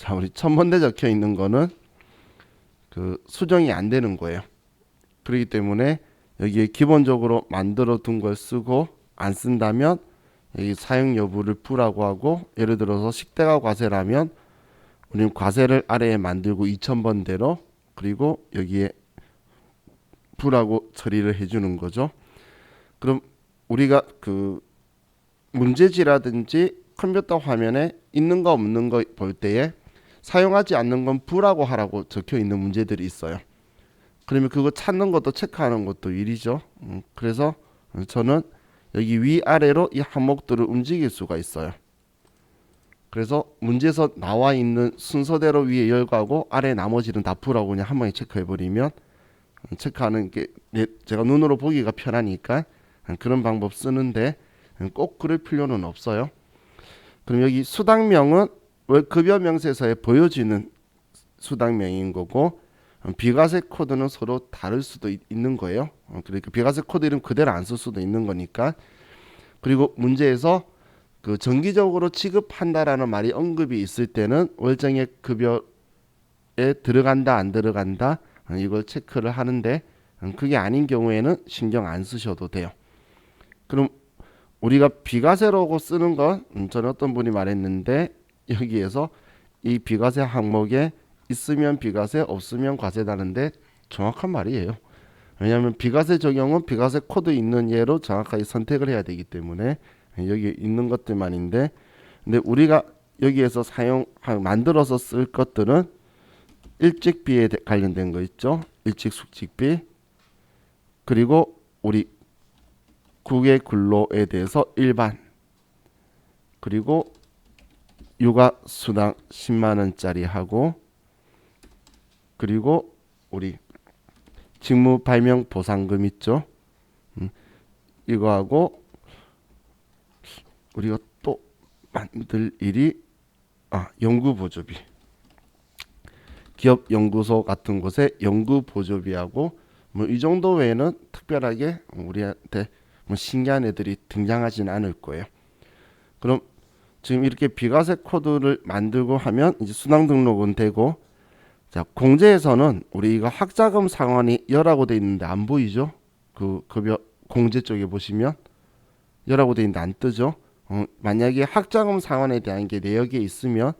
자, 우리 첫 번째 적혀 있는 거는 그 수정이 안 되는 거예요. 그렇기 때문에 여기에 기본적으로 만들어 둔 걸 쓰고 안 쓴다면 여기 사용 여부를 부라고 하고, 예를 들어서 식대가 과세라면 우리는 과세를 아래에 만들고 2000번대로, 그리고 여기에 부라고 처리를 해주는 거죠. 그럼 우리가 그 문제지라든지 컴퓨터 화면에 있는 거 없는 거 볼 때에 사용하지 않는 건 부라고 하라고 적혀 있는 문제들이 있어요. 그러면 그거 찾는 것도 체크하는 것도 일이죠. 그래서 저는 여기 위아래로 이 항목들을 움직일 수가 있어요. 그래서 문제에서 나와 있는 순서대로 위에 열거하고 아래 나머지는 다 부라고 그냥 한 번에 체크해 버리면, 체크하는 게 제가 눈으로 보기가 편하니까 그런 방법 쓰는데 꼭 그럴 필요는 없어요. 그럼 여기 수당명은 급여 명세서에 보여지는 수당명인 거고, 비과세 코드는 서로 다를 수도 있는 거예요. 그러니까 비과세 코드 이름 그대로 안 쓸 수도 있는 거니까. 그리고 문제에서 그 정기적으로 지급한다라는 말이 언급이 있을 때는 월정액 급여에 들어간다 안 들어간다 이걸 체크를 하는데, 그게 아닌 경우에는 신경 안 쓰셔도 돼요. 그럼 우리가 비과세라고 쓰는 건 전에 어떤 분이 말했는데, 여기에서 이 비과세 항목에 있으면 비과세 없으면 과세다는데 정확한 말이에요. 왜냐하면 비과세 적용은 비과세 코드 있는 예로 정확하게 선택을 해야 되기 때문에 여기 있는 것들만인데, 근데 우리가 여기에서 만들어서 쓸 것들은 일찍비에 관련된 거 있죠. 일찍 숙직비, 그리고 우리 국외 근로에 대해서 일반, 그리고 육아 수당 10만 원짜리 하고, 그리고 우리 직무 발명 보상금 있죠. 이거 하고 우리가 또 만들 일이 연구 보조비. 기업 연구소 같은 곳에 연구 보조비하고 뭐 이 정도 외에는 특별하게 우리한테 뭐 신기한 애들이 등장하지는 않을 거예요. 그럼 지금 이렇게 비과세 코드를 만들고 하면 이제 수당 등록은 되고, 자, 공제에서는 우리 이거 학자금 상환이 여라고 돼 있는데 안 보이죠? 그 급여 공제 쪽에 보시면 여라고 돼 있는데 안 뜨죠? 만약에 학자금 상환에 대한 게 내역에 있으면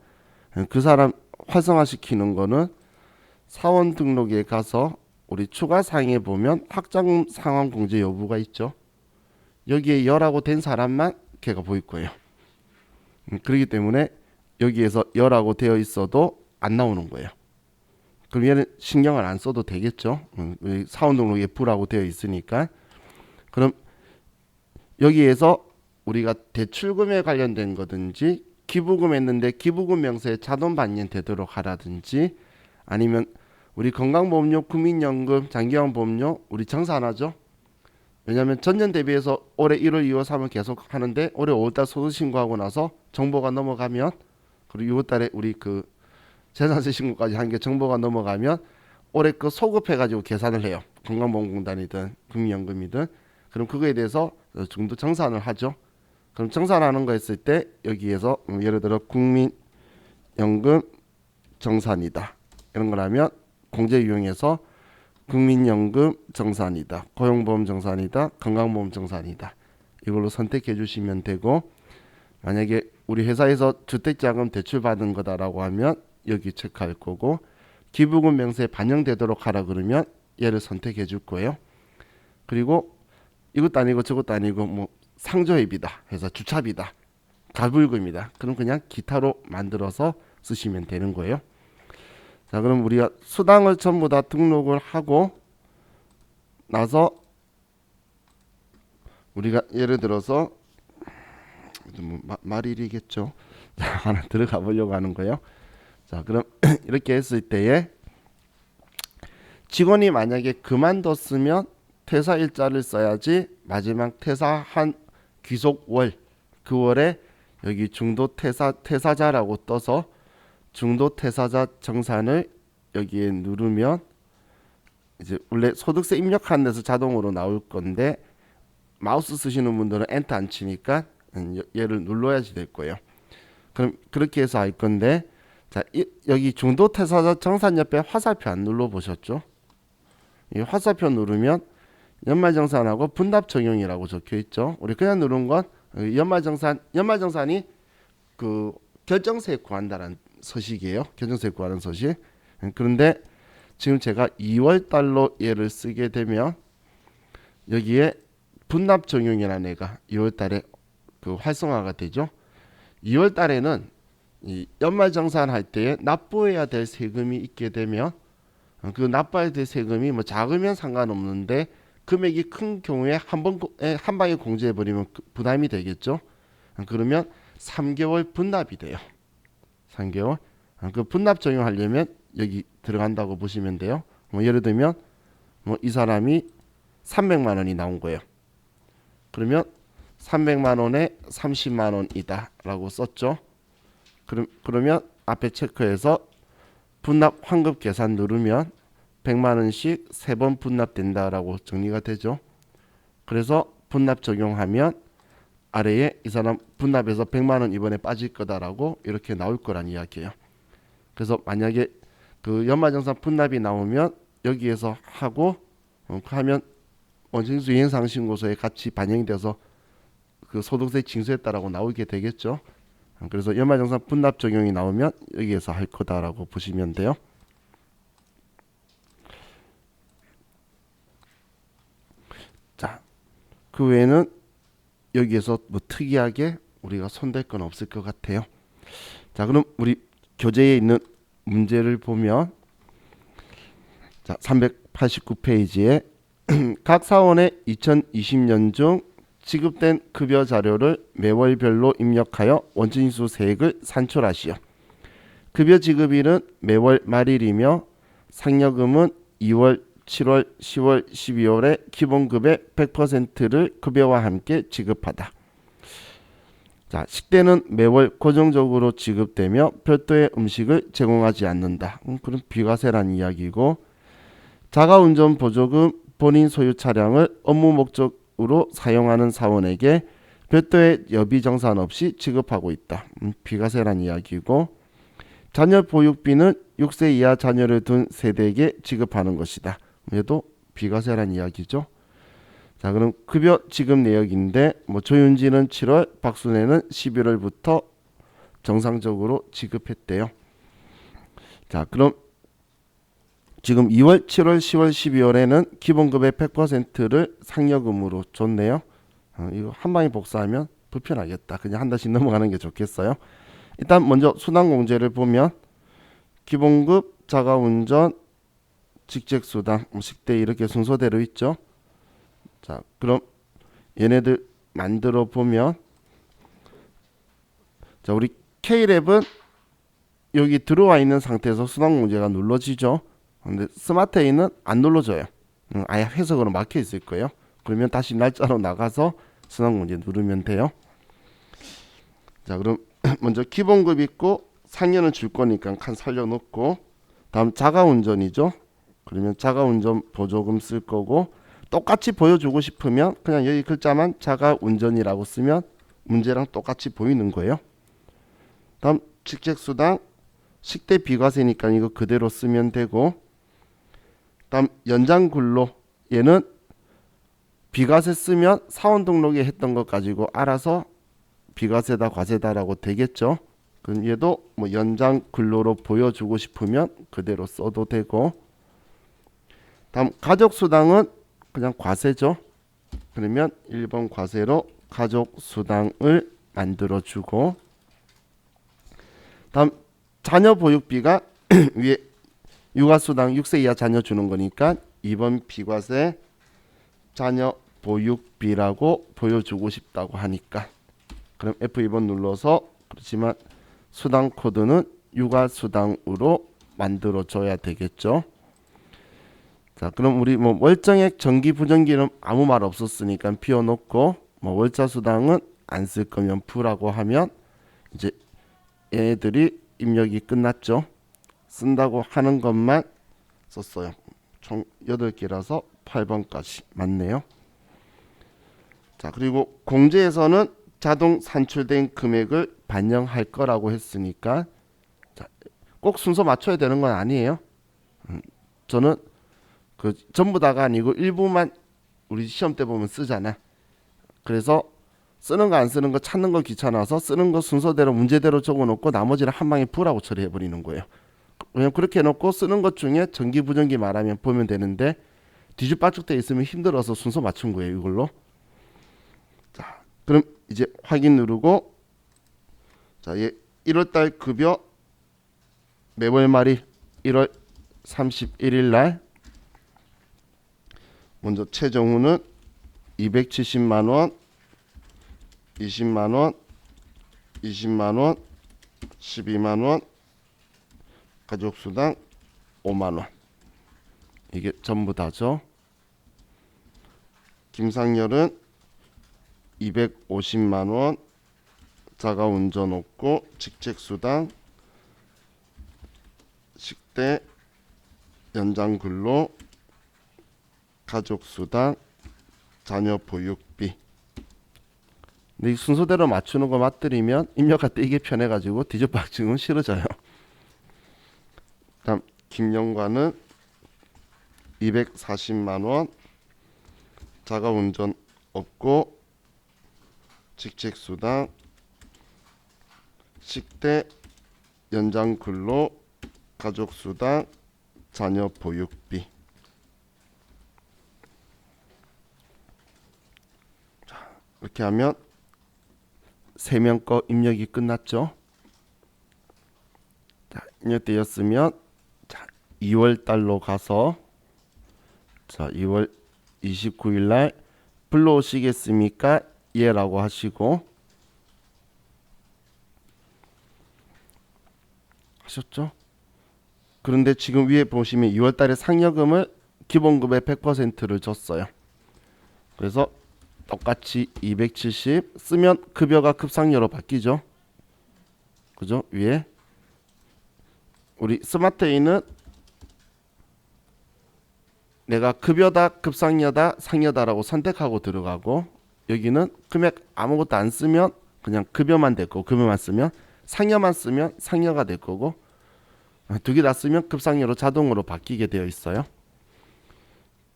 그 사람 활성화시키는 거는 사원 등록에 가서 우리 추가 사항에 보면 학자금 상환 공제 여부가 있죠. 여기에 여라고 된 사람만 걔가 보일 거예요. 그렇기 때문에 여기에서 여라고 되어 있어도 안 나오는 거예요. 그럼 얘는 신경을 안 써도 되겠죠. 사원 등록에 부라고 되어 있으니까. 그럼 여기에서 우리가 대출금에 관련된 거든지 기부금 했는데 기부금 명세에 자동 반영되도록 하라든지, 아니면 우리 건강보험료, 국민연금, 장기화보험료 우리 정산 안 하죠. 왜냐하면 전년 대비해서 올해 1월, 2월, 3월 계속 하는데 올해 5월달 소득 신고하고 나서 정보가 넘어가면, 그리고 6월달에 우리 그 재산세 신고까지 한 게 정보가 넘어가면 올해 그 소급해가지고 계산을 해요. 건강보험공단이든 국민연금이든. 그럼 그거에 대해서 정도 정산을 하죠. 그럼 정산하는 거 했을 때 여기에서 예를 들어 국민연금 정산이다 이런 거라면 공제 유형에서 국민연금 정산이다, 고용보험 정산이다, 건강보험 정산이다 이걸로 선택해 주시면 되고, 만약에 우리 회사에서 주택자금 대출 받은 거다라고 하면 여기 체크할 거고, 기부금 명세에 반영되도록 하라 그러면 얘를 선택해 줄 거예요. 그리고 이것도 아니고 저것도 아니고 뭐 상조회비다 해서 주차비다, 가불금이다, 그럼 그냥 기타로 만들어서 쓰시면 되는 거예요. 자, 그럼 우리가 수당을 전부 다 등록을 하고 나서 우리가 예를 들어서 뭐 말일이겠죠. 자, 하나 들어가 보려고 하는 거예요. 자, 그럼 이렇게 했을 때에 직원이 만약에 그만뒀으면 퇴사 일자를 써야지, 마지막 퇴사한 귀속월 그 월에 여기 중도 퇴사자라고 떠서 중도 퇴사자 정산을 여기에 누르면 이제 원래 소득세 입력하는 데서 자동으로 나올 건데, 마우스 쓰시는 분들은 엔터 안 치니까 얘를 눌러야지 될 거예요. 그럼 그렇게 해서 할 건데, 자, 여기 중도 퇴사자 정산 옆에 화살표 안 눌러 보셨죠? 이 화살표 누르면 연말정산하고 분납 적용이라고 적혀 있죠. 우리 그냥 누른 건 연말정산이 그 결정세액 구한다는 서식이에요. 결정세액 구하는 서식. 그런데 지금 제가 2월 달로 얘를 쓰게 되면 여기에 분납 적용이라는 애가 2월 달에 그 활성화가 되죠. 2월 달에는 이 연말정산할 때에 납부해야 될 세금이 있게 되면 그 납부해야 될 세금이 뭐 작으면 상관없는데 금액이 큰 경우에 한 방에 공제해 버리면 부담이 되겠죠. 그러면 3개월 분납이 돼요. 3개월. 그 분납 적용하려면 여기 들어간다고 보시면 돼요. 뭐 예를 들면 뭐 이 사람이 300만 원이 나온 거예요. 그러면 300만 원에 30만 원이다라고 썼죠. 그러면 앞에 체크해서 분납 환급 계산 누르면 100만 원씩 3번 분납된다라고 정리가 되죠. 그래서 분납 적용하면 아래에 이 사람 분납해서 100만 원 이번에 빠질 거다라고 이렇게 나올 거란 이야기예요. 그래서 만약에 그 연말정산 분납이 나오면 여기에서 하고 하면 원칙인수 이행상신고서에 같이 반영이 돼서 그 소득세 징수했다라고 나오게 되겠죠. 그래서 연말정산 분납 적용이 나오면 여기에서 할 거다라고 보시면 돼요. 자, 그 외에는 여기에서 뭐 특이하게 우리가 손댈 건 없을 것 같아요. 자, 그럼 우리 교재에 있는 문제를 보면 자, 389페이지에 각 사원의 2020년 중 지급된 급여 자료를 매월별로 입력하여 원천징수 세액을 산출하시오. 급여 지급일은 매월 말일이며 상여금은 2월, 7월, 10월, 12월에 기본급의 100%를 급여와 함께 지급하다. 자, 식대는 매월 고정적으로 지급되며 별도의 음식을 제공하지 않는다. 그럼 비과세란 이야기고, 자가운전 보조금 본인 소유 차량을 업무 목적으로 사용하는 사원에게 별도의 여비 정산 없이 지급하고 있다. 비과세란 이야기고, 자녀 보육비는 6세 이하 자녀를 둔 세대에게 지급하는 것이다. 얘도 비과세란 이야기죠. 자, 그럼 급여 지급 내역인데 뭐 조윤지는 7월, 박순애는 11월부터 정상적으로 지급했대요. 자, 그럼 지금 2월, 7월, 10월, 12월에는 기본급의 100%를 상여금으로 줬네요. 이거 한 방에 복사하면 불편하겠다. 그냥 한 달씩 넘어가는 게 좋겠어요. 일단 먼저 수당공제를 보면 기본급, 자가운전, 직책수당, 식대 이렇게 순서대로 있죠. 자, 그럼 얘네들 만들어 보면 자, 우리 K랩은 여기 들어와 있는 상태에서 수당공제가 눌러지죠. 근데 스마트A는 안 눌러져요. 아예 해석으로 막혀 있을 거예요. 그러면 다시 날짜로 나가서 수당공제 누르면 돼요. 자, 그럼 먼저 기본급 있고 상여는 줄 거니까 칸 살려놓고, 다음 자가운전이죠. 그러면 자가운전 보조금 쓸 거고, 똑같이 보여주고 싶으면 그냥 여기 글자만 자가운전이라고 쓰면 문제랑 똑같이 보이는 거예요. 다음 직책수당, 식대 비과세니까 이거 그대로 쓰면 되고, 다음 연장근로, 얘는 비과세 쓰면 사원 등록에 했던 것 가지고 알아서 비과세다 과세다라고 되겠죠. 그럼 얘도 뭐 연장 근로로 보여주고 싶으면 그대로 써도 되고, 다음 가족수당은 그냥 과세죠. 그러면 1번 과세로 가족수당을 만들어주고, 다음 자녀 보육비가 위에 육아수당 6세 이하 자녀 주는 거니까 2번 비과세 자녀 보육비라고 보여주고 싶다고 하니까 그럼 F2번 눌러서, 그렇지만 수당 코드는 육아수당으로 만들어 줘야 되겠죠. 자, 그럼 우리 뭐 월정액 정기 부정기는 아무 말 없었으니까 비워놓고, 뭐 월자수당은 안 쓸 거면 부라고 하면 이제 얘네들이 입력이 끝났죠. 쓴다고 하는 것만 썼어요. 총 8개라서 8번까지 맞네요. 자, 그리고 공제에서는 자동 산출된 금액을 반영할 거라고 했으니까, 자, 꼭 순서 맞춰야 되는 건 아니에요. 저는 그 전부 다가 아니고 일부만 우리 시험 때 보면 쓰잖아. 그래서 쓰는 거 안 쓰는 거 찾는 거 귀찮아서 쓰는 거 순서대로 문제대로 적어놓고 나머지는 한 방에 풀하고 처리해 버리는 거예요. 왜냐면 그렇게 해놓고 쓰는 것 중에 전기 부전기 말하면 보면 되는데 뒤죽박죽돼 있으면 힘들어서 순서 맞춘 거예요. 이걸로. 자, 그럼 이제 확인 누르고 자, 얘 1월달 급여 매월 말일 1월 31일 날 먼저 최정우는 270만 원, 20만 원, 20만 원, 12만 원, 가족 수당 5만 원. 이게 전부 다죠. 김상열은 250만 원, 자가 운전 없고 직책 수당, 식대, 연장 근로, 가족 수당, 자녀 보육비. 근데 이 순서대로 맞추는 거 맞들이면 입력할 때 이게 편해가지고 뒤죽박죽은 싫어져요. 다음 김영관은 240만 원, 자가 운전 없고 직책 수당, 식대, 연장 근로, 가족 수당, 자녀 보육비. 자, 이렇게 하면 3명 거 입력이 끝났죠. 자, 입력되었으면 자, 2월 달로 가서 자, 2월 29일 날 불러오시겠습니까? 예 라고 하시고 하셨죠? 그런데 지금 위에 보시면 2월 달에 상여금을 기본급의 100%를 줬어요. 그래서 똑같이 270 쓰면 급여가 급상여로 바뀌죠. 그죠? 위에 우리 스마트에이는 내가 급여다, 급상여다, 상여다라고 선택하고 들어가고 여기는 금액 아무것도 안 쓰면 그냥 급여만 될 거고 급여만 쓰면 상여만 쓰면 상여가 될 거고 두 개 다 쓰면 급상여로 자동으로 바뀌게 되어 있어요.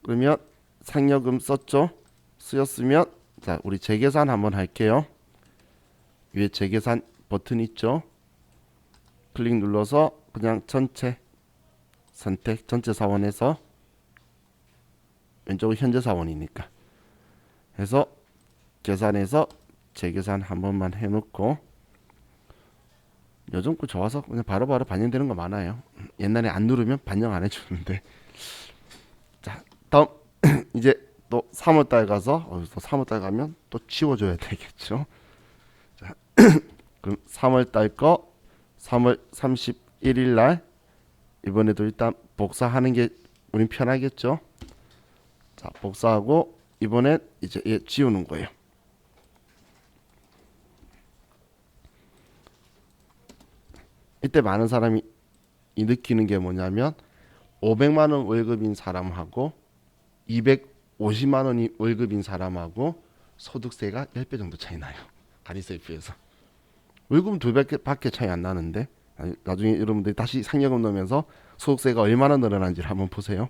그러면 상여금 썼죠? 쓰였으면 자 우리 재계산 한번 할게요. 위에 재계산 버튼 있죠? 클릭 눌러서 그냥 전체 선택 전체 사원에서 왼쪽은 현재 사원이니까 해서 계산해서 재계산 한 번만 해놓고 요즘 거 좋아서 그냥 바로바로 반영되는 거 많아요. 옛날에 안 누르면 반영 안 해주는데 자 다음 이제 또 3월달 가서 또 3월달 가면 또 지워줘야 되겠죠. 자, 그럼 3월달 거 3월 31일 날 이번에도 일단 복사하는 게 우린 편하겠죠. 자 복사하고 이번엔 이제 얘 지우는 거예요. 이때 많은 사람이 느끼는 게 뭐냐면 500만 원 월급인 사람하고 250만 원이 월급인 사람하고 소득세가 10배 정도 차이 나요. 가리세에 비해서. 월급은 2배밖에 차이 안 나는데 나중에 여러분들이 다시 상여금 넣으면서 소득세가 얼마나 늘어난지를 한번 보세요.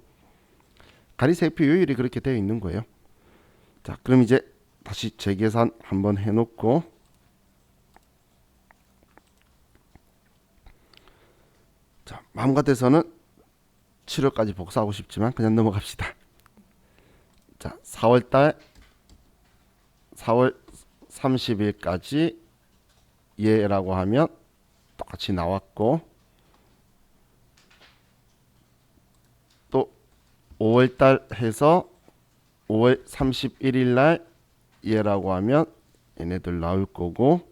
가리세표 요율이 그렇게 되어 있는 거예요. 자, 그럼 이제 다시 재계산 한번 해놓고 자, 마음 같아서는 7월까지 복사하고 싶지만 그냥 넘어갑시다. 자, 4월 30일까지 예라고 하면 똑같이 나왔고 또 5월달 해서 5월 31일 날 예라고 하면 얘네들 나올 거고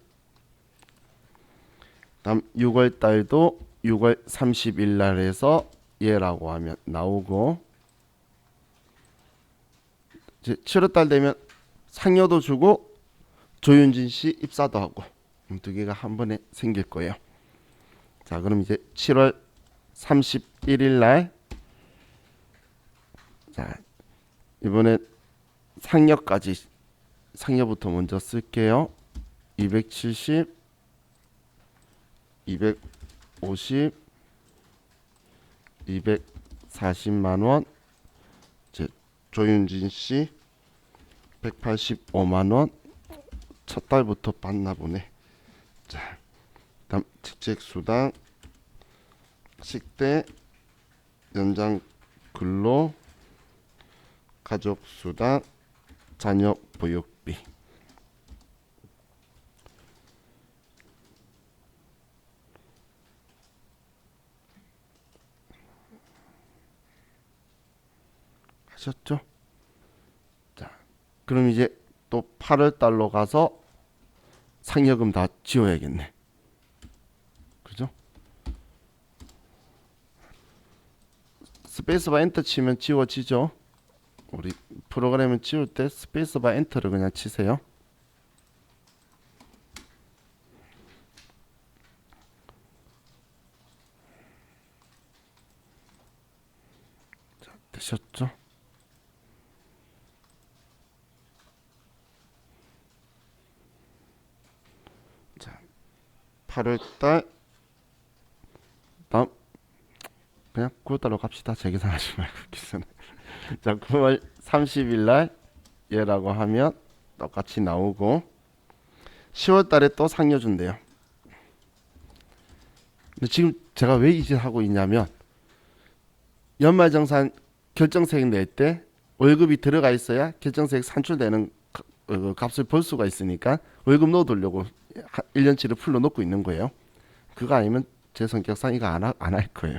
다음 6월 달도 6월 30일 날 해서 예라고 하면 나오고 이제 7월 달 되면 상여도 주고 조윤진 씨 입사도 하고 두 개가 한 번에 생길 거예요. 자, 그럼 이제 7월 31일 날 자, 이번에 상여까지 상여부터 먼저 쓸게요. 270 250 240만 원. 이제 조윤진 씨 185만 원. 첫 달부터 받나 보네. 자, 다음 직책수당, 식대, 연장 근로, 가족수당, 자녀 보육비. 하셨죠? 자, 그럼 이제 또 8월 달로 가서 상여금 다 지워야겠네. 그죠? 스페이스바 엔터 치면 지워지죠. 우리 프로그램을 지울 때 스페이스바 엔터를 그냥 치세요. 자, 되셨죠? 자, 8월달 다음 그냥 9월달로 갑시다. 재계산하지 말고 기선. 자, 9월 30일 날 얘라고 하면 똑같이 나오고 10월 달에 또 상여 준대요. 근데 지금 제가 왜 이 짓 하고 있냐면 연말정산 결정세액 낼 때 월급이 들어가 있어야 결정세액 산출되는 값을 볼 수가 있으니까 월급 넣어두려고 1년치를 풀로 놓고 있는 거예요. 그거 아니면 제 성격상 이거 안 할 거예요.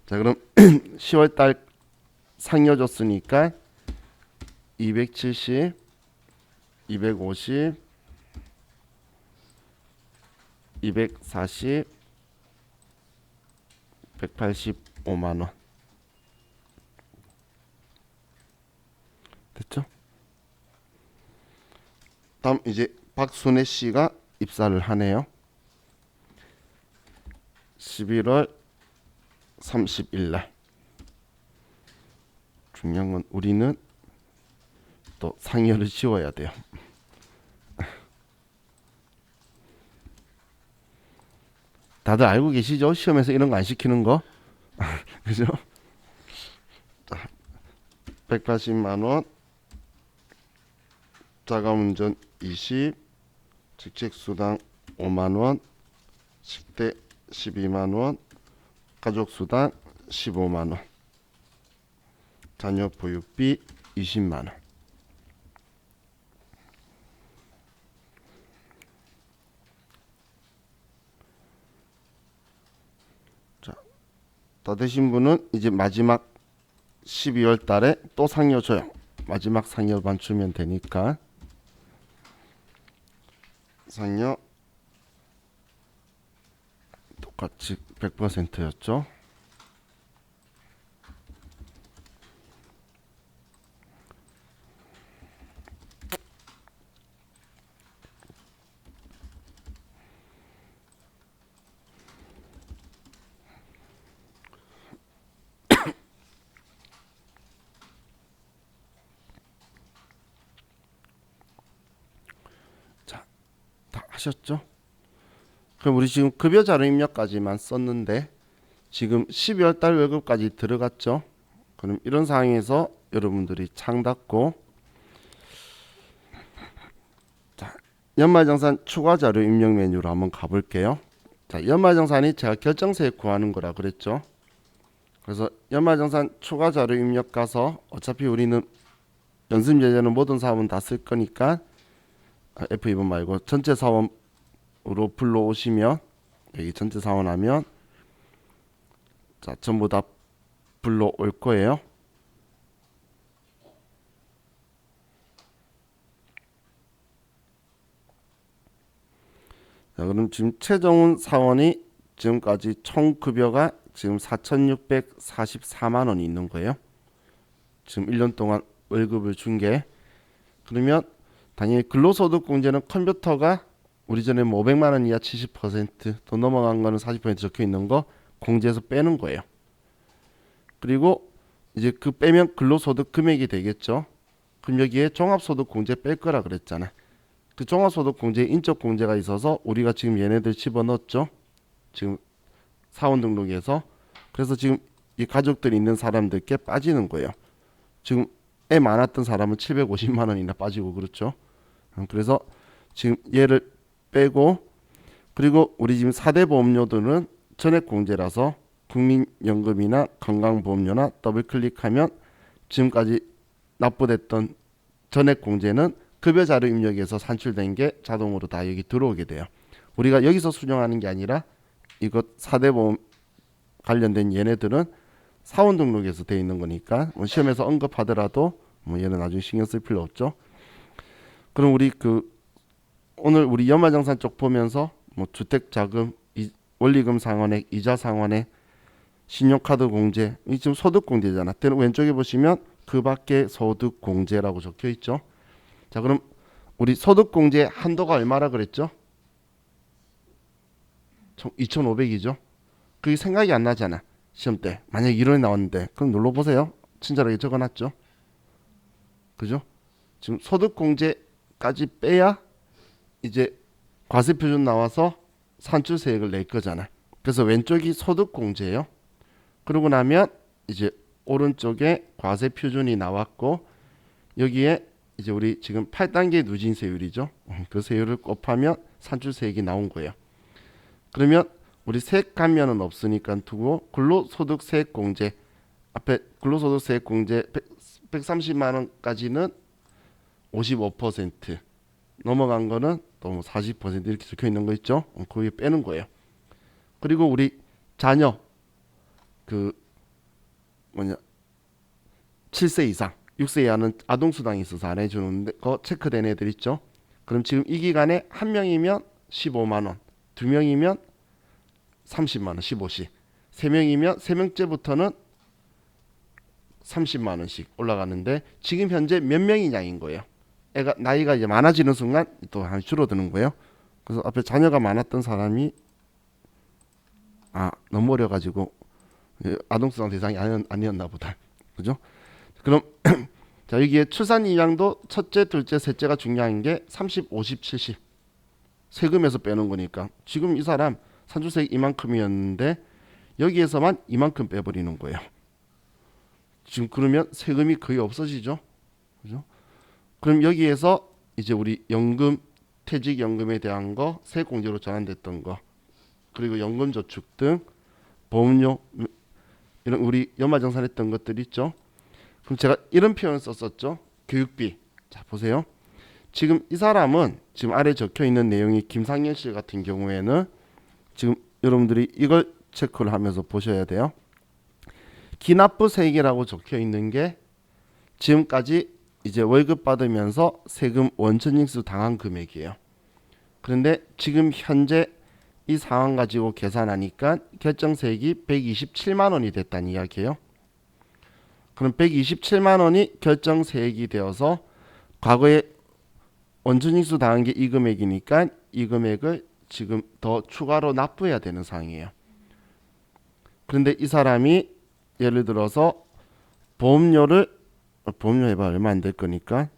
자, 그럼 10월 달 상여 줬으니까 270, 250, 240, 185만 원. 됐죠? 다음 이제 박순애 씨가 입사를 하네요. 11월 30일 날. 중요한 건 우리는 또 상여를 지워야 돼요. 다들 알고 계시죠? 시험에서 이런 거 안 시키는 거. 그죠? 180만 원. 자가운전 20, 직책수당 5만 원, 식대 12만 원, 가족수당 15만 원, 자녀 보육비 20만 원. 자, 다 되신 분은 이제 마지막 12월 달에 또 상여 줘요. 마지막 상여만 주면 되니까. 상여 똑같이 100%였죠. 자, 다 하셨죠? 그럼 우리 지금 급여 자료 입력까지만 썼는데 지금 12월 달 월급까지 들어갔죠? 그럼 이런 상황에서 여러분들이 창 닫고 자, 연말정산 추가 자료 입력 메뉴로 한번 가볼게요. 자, 연말정산이 제가 결정세액 구하는 거라 그랬죠? 그래서 연말정산 추가 자료 입력 가서 어차피 우리는 연습 예제는 모든 사업은 다 쓸 거니까 F2번 말고 전체 사원으로 불러오시면 여기 전체 사원 하면 자, 전부 다 불러올 거예요. 자, 그럼 지금 최정훈 사원이 지금까지 총 급여가 지금 4,644만 원이 있는 거예요. 지금 1년 동안 월급을 준 게. 그러면 당연히 근로소득공제는 컴퓨터가 우리 전에 뭐 500만 원 이하 70%더 넘어간 거는 40% 적혀 있는 거 공제해서 빼는 거예요. 그리고 이제 그 빼면 근로소득 금액이 되겠죠. 그럼 여기에 종합소득공제 뺄 거라 그랬잖아. 그 종합소득공제에 인적공제가 있어서 우리가 지금 얘네들 집어넣었죠. 지금 사원 등록에서. 그래서 지금 이 가족들이 있는 사람들께 빠지는 거예요. 지금 애 많았던 사람은 750만 원이나 빠지고 그렇죠. 그래서 지금 얘를 빼고, 그리고 우리 지금 4대 보험료들은 전액 공제라서 국민연금이나 건강보험료나 더블 클릭하면 지금까지 납부됐던 전액 공제는 급여자료 입력에서 산출된 게 자동으로 다 여기 들어오게 돼요. 우리가 여기서 수정하는 게 아니라 이것 4대 보험 관련된 얘네들은 사원 등록에서 돼 있는 거니까 뭐 시험에서 언급하더라도 뭐 얘는 나중에 신경 쓸 필요 없죠. 그럼 우리 오늘 우리 연말정산 쪽 보면서 뭐 주택자금, 원리금 상환액, 이자 상환액, 신용카드 공제, 이 지금 소득 공제잖아. 왼쪽에 보시면 그 밖에 소득 공제라고 적혀 있죠. 자, 그럼 우리 소득 공제 한도가 얼마라 그랬죠? 2,500이죠. 그게 생각이 안 나잖아. 시험 때 만약에 1원이 나왔는데 그럼 눌러보세요. 친절하게 적어놨죠. 그죠? 지금 소득 공제까지 빼야 이제 과세 표준 나와서 산출세액을 낼 거잖아. 그래서 왼쪽이 소득 공제예요. 그러고 나면 이제 오른쪽에 과세 표준이 나왔고, 여기에 이제 우리 지금 8단계 누진세율이죠. 그 세율을 곱하면 산출세액이 나온 거예요. 그러면 우리 세액 감면은 없으니까 두고 근로소득세액 공제, 앞에 근로소득세액 공제 130만 원까지는 55%, 넘어간 거는 또 40% 이렇게 적혀 있는 거 있죠. 거기 빼는 거예요. 그리고 우리 자녀 7세 이상 6세 이하는 아동수당이 있어서 안 해주는데 그거 체크된 애들 있죠. 그럼 지금 이 기간에 한 명이면 15만 원, 두 명이면 30만 원 15씩, 세 명이면 세 명째부터는 30만 원씩 올라가는데 지금 현재 몇 명이냐인 거예요. 애가 나이가 이제 많아지는 순간 또 한 줄어드는 거예요. 그래서 앞에 자녀가 많았던 사람이 너무 어려가지고 아동수당 대상이 아니었나 보다. 그죠? 그럼 자, 여기에 출산 이양도 첫째, 둘째, 셋째가 중요한 게 30, 50, 70 세금에서 빼는 거니까 지금 이 사람 산출세액 이만큼이었는데 여기에서만 이만큼 빼버리는 거예요. 지금 그러면 세금이 거의 없어지죠. 그죠? 그럼 여기에서 이제 우리 연금, 퇴직연금에 대한 거 세액공제로 전환됐던 거, 그리고 연금저축 등 보험료, 이런 우리 연말정산했던 것들 있죠. 그럼 제가 이런 표현을 썼었죠. 교육비. 자, 보세요. 지금 이 사람은 지금 아래 적혀 있는 내용이 김상현 씨 같은 경우에는 지금 여러분들이 이걸 체크를 하면서 보셔야 돼요. 기납부세액이라고 적혀 있는 게 지금까지 이제 월급 받으면서 세금 원천징수 당한 금액이에요. 그런데 지금 현재 이 상황 가지고 계산하니까 결정세액이 127만 원이 됐다는 이야기예요. 그럼 127만 원이 결정세액이 되어서 과거에 원천징수 당한 게 이 금액이니까 이 금액을 지금 더 추가로 납부해야 되는 상황이에요. 그런데 이 사람이 예를 들어서 보험료 해봐 얼마 안 될 거니까,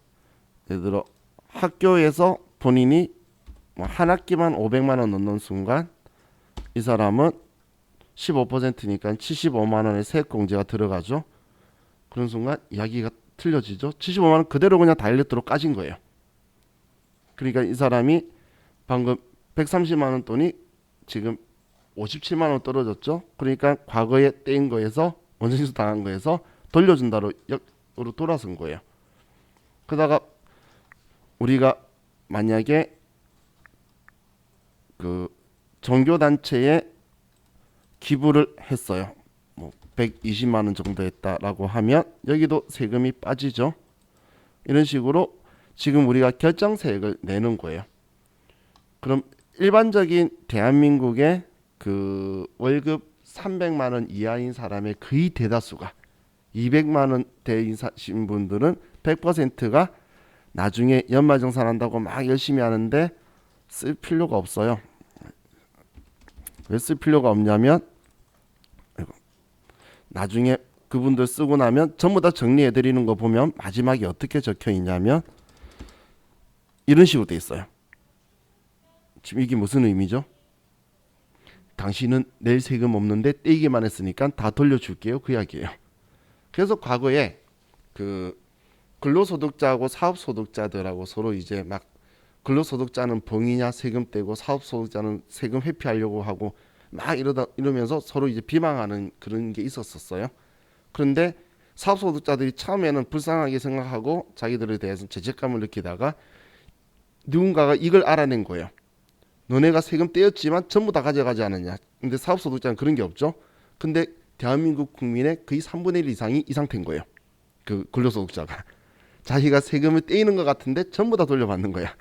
예를 들어 학교에서 본인이 한 학기만 500만 원 넣는 순간 이 사람은 15%니까 75만 원의 세액공제가 들어가죠. 그런 순간 이야기가 틀려지죠. 75만 원 그대로 그냥 다이렉트로 까진 거예요. 그러니까 이 사람이 방금 130만 원 돈이 지금 57만 원 떨어졌죠. 그러니까 과거에 떼인 거에서 원천징수 당한 거에서 돌려준다로 역으로 돌아선 거예요. 그러다가 우리가 만약에 종교단체에 기부를 했어요. 120만 원 정도 했다라고 하면 여기도 세금이 빠지죠. 이런 식으로 지금 우리가 결정세액을 내는 거예요. 그럼 일반적인 대한민국의 월급 300만 원 이하인 사람의 거의 대다수가 200만 원대이신 분들은 100%가 나중에 연말정산한다고 막 열심히 하는데 쓸 필요가 없어요. 왜 쓸 필요가 없냐면 나중에 그분들 쓰고 나면 전부 다 정리해 드리는 거 보면 마지막에 어떻게 적혀 있냐면 이런 식으로 돼 있어요. 지금 이게 무슨 의미죠? 당신은 낼 세금 없는데 떼기만 했으니까 다 돌려줄게요. 그 이야기예요. 그래서 과거에 그 근로소득자하고 사업소득자들하고 서로 이제 막 근로소득자는 봉이냐 세금 떼고 사업소득자는 세금 회피하려고 하고 막 이러면서 서로 이제 비방하는 그런 게 있었어요. 그런데 사업소득자들이 처음에는 불쌍하게 생각하고 자기들에 대해서 죄책감을 느끼다가 누군가가 이걸 알아낸 거예요. 너네가 세금 떼었지만 전부 다 가져가지 않았냐. 근데 사업소득자는 그런 게 없죠. 근데 대한민국 국민의 거의 3분의 1 이상이 이 상태인 거예요. 그 근로소득자가 자기가 세금을 떼이는 것 같은데 전부 다 돌려받는 거야.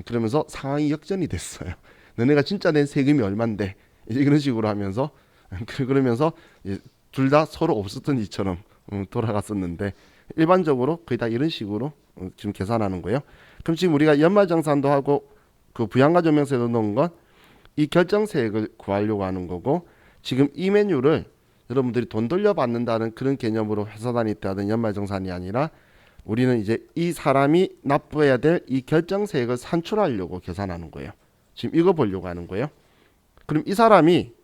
그러면서 상황이 역전이 됐어요. 너네가 진짜 낸 세금이 얼만데 이제 이런 식으로 하면서 그러면서 둘 다 서로 없었던 일처럼 돌아갔었는데 일반적으로 거의 다 이런 식으로 지금 계산하는 거예요. 그럼 지금 우리가 연말정산도 하고 그 부양가족명세도 넣은 건 이 결정세액을 구하려고 하는 거고 지금 이 메뉴를 여러분들이 돈 돌려받는다는 그런 개념으로 회사 다닐 때 하던 연말정산이 아니라 우리는 이제 이 사람이 납부해야 될 이 결정세액을 산출하려고 계산하는 거예요. 지금 이거 보려고 하는 거예요. 그럼 이 사람이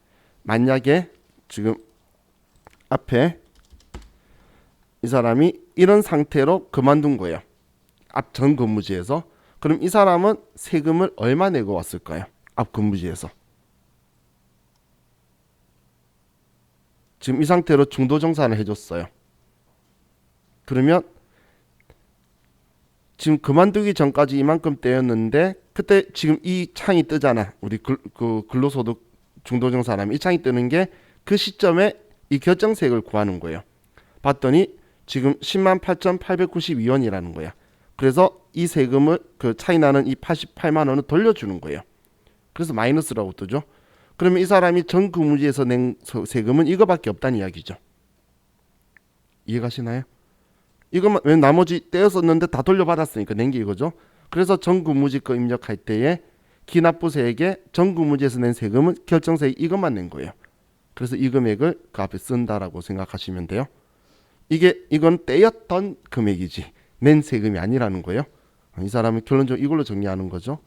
만약에 지금 앞에 이 사람이 이런 상태로 그만둔 거예요. 앞 전 근무지에서. 그럼 이 사람은 세금을 얼마 내고 왔을까요? 앞 근무지에서. 지금 이 상태로 중도정산을 해줬어요. 그러면 지금 그만두기 전까지 이만큼 떼었는데 그때 지금 이 창이 뜨잖아. 우리 그 근로소득 중도정산하면 이 창이 뜨는 게 그 시점에 이 결정세액을 구하는 거예요. 봤더니 지금 108,892원이라는 거야. 그래서 이 세금을 그 차이 나는 이 88만 원을 돌려주는 거예요. 그래서 마이너스라고 뜨죠. 그러면 이 사람이 전 근무지에서 낸 세금은 이거밖에 없다는 이야기죠. 이해가시나요? 이것만 왜 나머지 떼었었는데 다 돌려받았으니까 낸 게 이거죠. 그래서 전 근무지 거 입력할 때에 기납부세액에 전 근무지에서 낸 세금은 결정세액 이것만 낸 거예요. 그래서 이 금액을 그 앞에 쓴다라고 생각하시면 돼요. 이건 떼였던 금액이지 낸 세금이 아니라는 거예요. 이 사람은 결론적으로 이걸로 정리하는 거죠.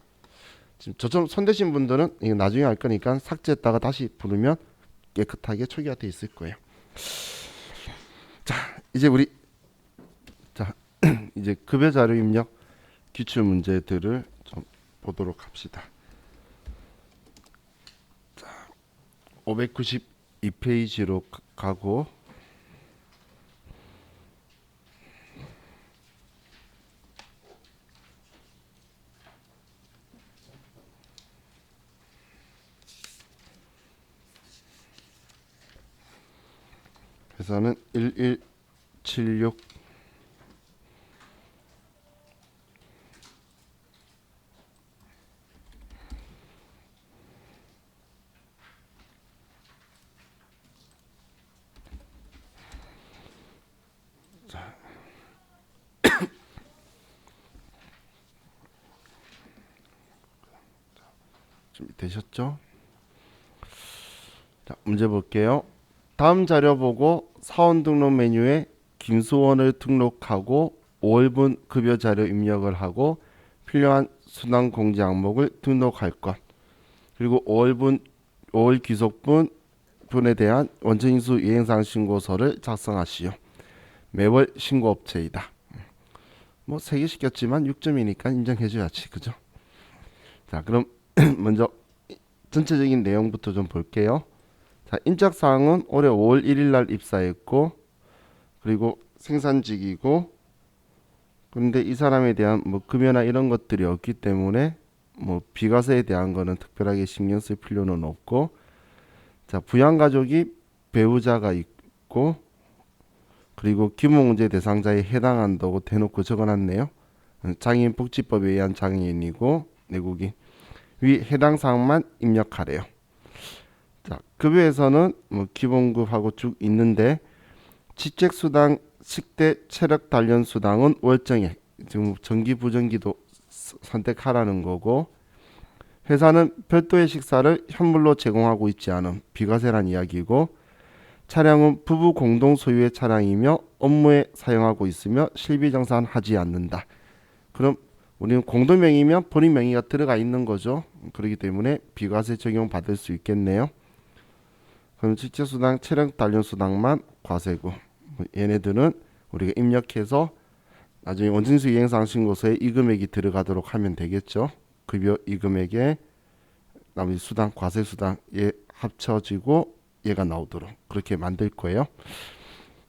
지금 저처럼 손대신 분들은 이거 나중에 할 거니까 삭제했다가 다시 부르면 깨끗하게 초기화돼 있을 거예요. 자, 이제 우리 이제 급여 자료 입력 기출 문제들을 좀 보도록 합시다. 자, 592페이지로 가고 회사는 1176 준비되셨죠? 자, 문제 볼게요. 다음 자료 보고 사원 등록 메뉴에 김수원을 등록하고 5월분 급여 자료 입력을 하고 필요한 수당 공제 항목을 등록할 것. 그리고 5월 귀속분에 대한 원천인수 이행사항 신고서를 작성하시오. 매월 신고업체이다. 뭐 3개 시켰지만 6점이니까 인정해줘야지. 그죠? 자, 그럼 먼저 전체적인 내용부터 좀 볼게요. 자, 인적사항은 올해 5월 1일 날 입사했고 그리고 생산직이고 근데 이 사람에 대한 뭐 급여나 이런 것들이 없기 때문에 뭐 비과세에 대한 거는 특별하게 신경 쓸 필요는 없고 자, 부양가족이 배우자가 있고 그리고 기본문제 대상자에 해당한다고 대놓고 적어놨네요. 장애인복지법에 의한 장애인이고 내국인 위 해당 사항만 입력하래요. 자, 급여에서는 뭐 기본급하고 쭉 있는데 취책수당, 식대, 체력 단련 수당은 월정액, 지금 정기 부정기도 선택하라는 거고 회사는 별도의 식사를 현물로 제공하고 있지 않은 비과세란 이야기고 차량은 부부 공동 소유의 차량이며 업무에 사용하고 있으며 실비정산하지 않는다. 그럼 우리는 공동명의면 본인 명의가 들어가 있는 거죠. 그렇기 때문에 비과세 적용 받을 수 있겠네요. 그럼 직책수당, 체력단련수당만 과세고 뭐 얘네들은 우리가 입력해서 나중에 원증수 이행사항 신고서에 이 금액이 들어가도록 하면 되겠죠. 급여 이 금액에 나머지 수당, 과세수당 얘 합쳐지고 얘가 나오도록 그렇게 만들 거예요.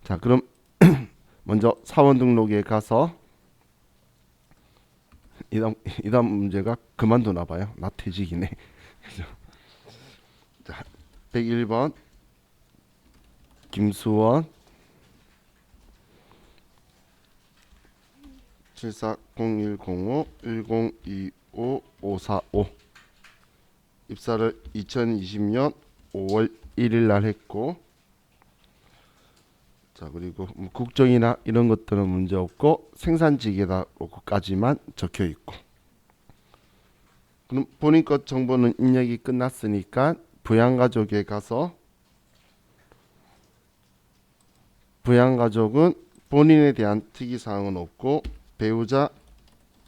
자, 그럼 먼저 사원 등록에 가서 이다음 문제가 그만두나 봐요. 나 퇴직이네. 자, 101번 김수원 740105-1025-545 입사를 2020년 5월 1일 날 했고, 자 그리고 뭐 국정이나 이런 것들은 문제 없고 생산직에다까지만 적혀 있고, 그럼 본인 것 정보는 입력이 끝났으니까 부양가족에 가서 부양가족은 본인에 대한 특이사항은 없고 배우자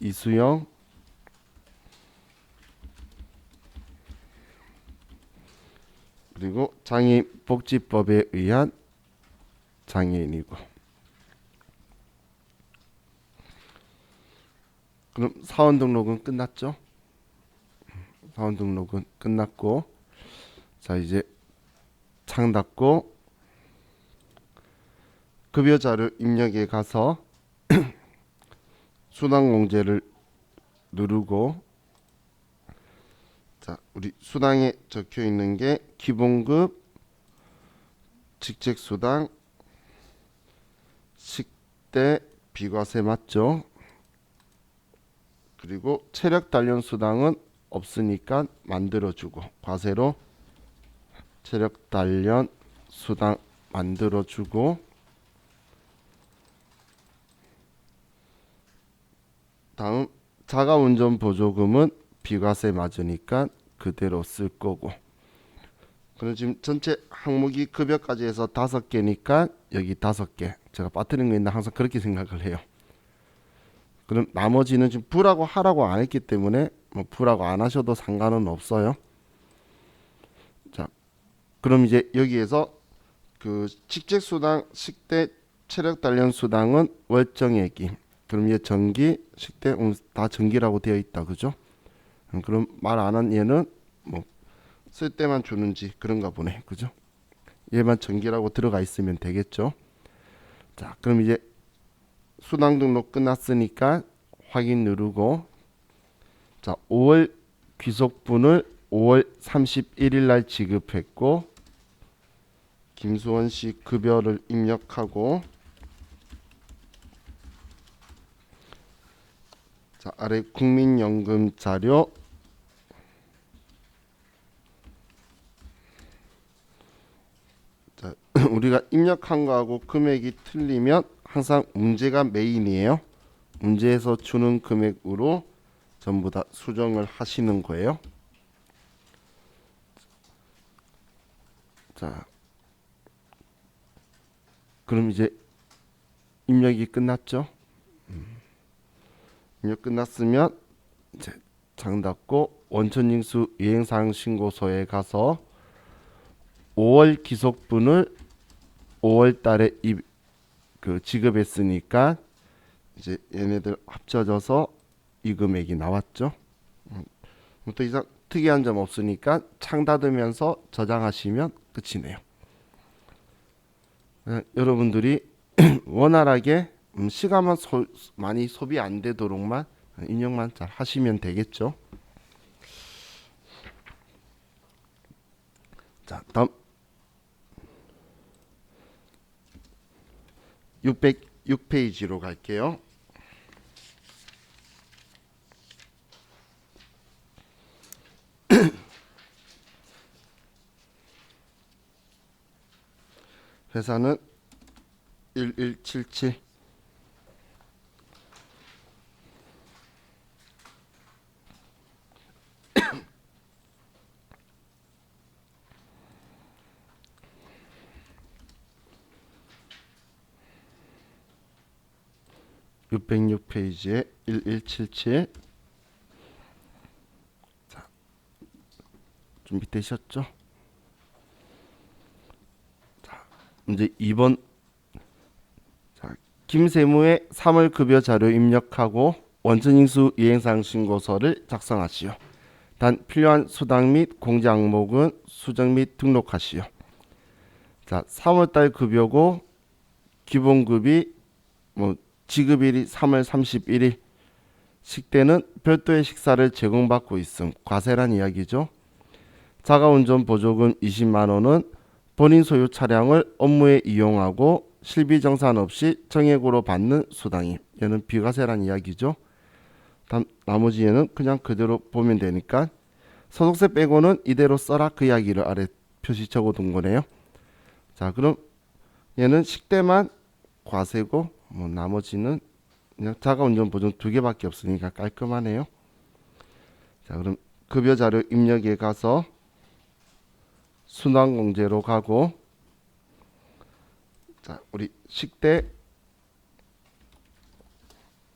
이수영 그리고 장애인복지법에 의한 장애인이고, 그럼 사원 등록은 끝났죠? 사원 등록은 끝났고, 자 이제 창 닫고 급여자료 입력에 가서 수당공제를 누르고, 자 우리 수당에 적혀 있는 게 기본급, 직책수당, 식대 비과세 맞죠? 그리고 체력단련수당은 없으니까 만들어주고 과세로 체력단련수당 만들어주고, 다음 자가운전 보조금은 비과세 맞으니까 그대로 쓸 거고, 그럼 지금 전체 항목이 급여까지 해서 5개니까 여기 5개 제가 빠뜨린 거 있나 항상 그렇게 생각을 해요. 그럼 나머지는 지금 부라고 하라고 안 했기 때문에 뭐 부라고 안 하셔도 상관은 없어요. 자 그럼 이제 여기에서 그 직책수당, 식대, 체력단련수당은 월정액이, 그럼 얘 정기, 식대 다 정기라고 되어 있다, 그죠? 그럼 말 안 한 얘는 뭐 쓸 때만 주는지 그런가 보네, 그죠? 얘만 정기라고 들어가 있으면 되겠죠. 자 그럼 이제 수당 등록 끝났으니까 확인 누르고, 자 5월 귀속분을 5월 31일 날 지급했고 김수원 씨 급여를 입력하고, 자 아래 국민연금 자료, 자 우리가 입력한 거하고 금액이 틀리면 항상 문제가 메인이에요. 문제에서 주는 금액으로 전부 다 수정을 하시는 거예요. 자 그럼 이제 입력이 끝났죠. 입력 끝났으면 이제 장 닫고 원천징수 이행사항 신고서에 가서 5월 기속분을 5월 달에 지급했으니까 이제 얘네들 합쳐져서 이 금액이 나왔죠. 더 이상 특이한 점 없으니까 창 닫으면서 저장하시면 끝이네요. 여러분들이 원활하게 시간만 많이 소비 안 되도록만 입력만 잘 하시면 되겠죠. 자 다음 606페이지로 갈게요. 회사는 1177 606페이지에 1177. 자, 준비되셨죠? 이제 2번 김세무의 3월 급여 자료 입력하고 원천징수 이행사항 신고서를 작성하시오. 단 필요한 수당 및 공제 항목은 수정 및 등록하시오. 자, 3월달 급여고 기본급이 지급일이 3월 31일, 식대는 별도의 식사를 제공받고 있음. 과세란 이야기죠. 자가운전 보조금 20만 원은 본인 소유 차량을 업무에 이용하고 실비 정산 없이 정액으로 받는 수당임. 얘는 비과세란 이야기죠. 나머지 얘는 그냥 그대로 보면 되니까 소득세 빼고는 이대로 써라, 그 이야기를 아래 표시 적어둔 거네요. 자, 그럼 얘는 식대만 과세고 나머지는 그냥 자가운전 보조금 2개밖에 없으니까 깔끔하네요. 자, 그럼 급여 자료 입력에 가서 순환공제로 가고, 자, 우리 식대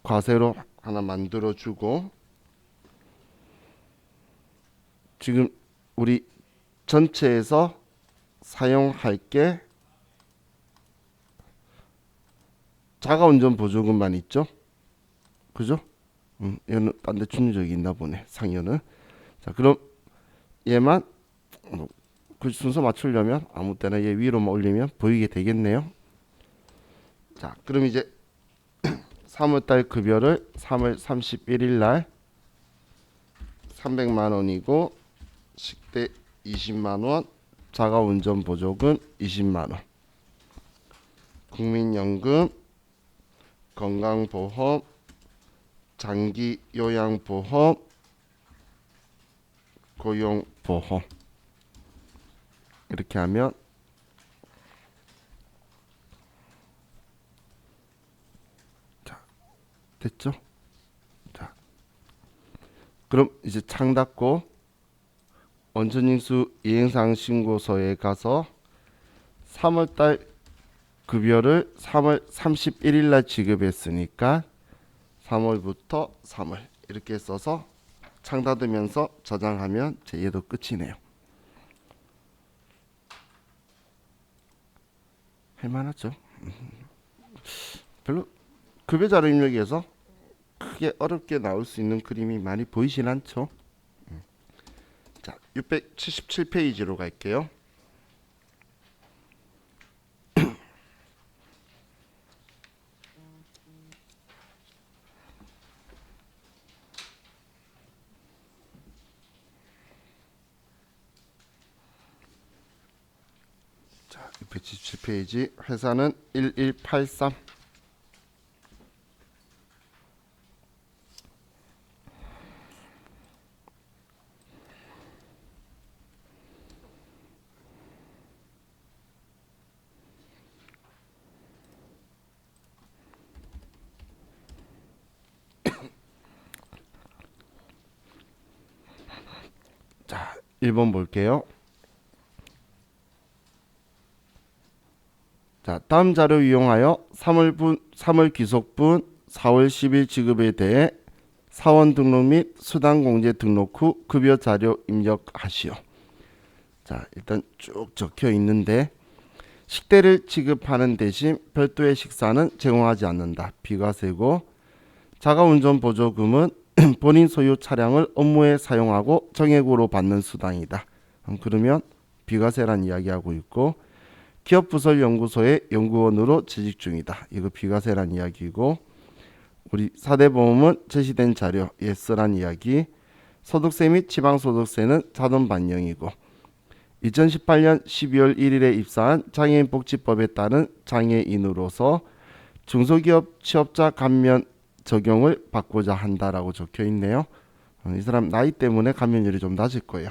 과세로 하나 만들어 주고, 지금 우리 전체에서 사용할 게 자가운전 보조금만 있죠. 그죠? 얘는 딴 데 주는 적이 있나 보네, 상여는. 자, 그럼 얘만 그 순서 맞추려면 아무 때나 얘 위로만 올리면 보이게 되겠네요. 자, 그럼 이제 3월달 급여를 3월 31일 날 300만 원이고 식대 20만 원, 자가운전 보조금 20만 원, 국민연금, 건강보험, 장기 요양보험, 고용보험 이렇게 하면 자, 됐죠? 자, 그럼 이제 창 닫고 원천징수 이행사항 신고서에 가서 3월달 급여를 3월 31일 날 지급했으니까 3월부터 3월 이렇게 써서 창 닫으면서 저장하면 제 얘도 끝이네요. 할만하죠. 별로 급여 자료 입력에서 크게 어렵게 나올 수 있는 그림이 많이 보이진 않죠. 자, 677페이지로 갈게요. 자, 677페이지 회사는 1183. 자, 1번 볼게요. 자, 다음 자료 이용하여 3월 귀속분 4월 10일 지급에 대해 사원 등록 및 수당 공제 등록 후 급여 자료 입력하시오. 자, 일단 쭉 적혀 있는데 식대를 지급하는 대신 별도의 식사는 제공하지 않는다. 비과세고, 자가운전 보조금은 본인 소유 차량을 업무에 사용하고 정액으로 받는 수당이다. 그러면 비과세란 이야기하고 있고, 기업부설연구소의 연구원으로 재직 중이다. 이거 비과세란 이야기고, 우리 4대 보험은 제시된 자료 예스란 이야기, 소득세 및 지방소득세는 자동 반영이고, 2018년 12월 1일에 입사한 장애인복지법에 따른 장애인으로서 중소기업 취업자 감면 적용을 받고자 한다라고 적혀 있네요. 이 사람 나이 때문에 감면율이 좀 낮을 거예요.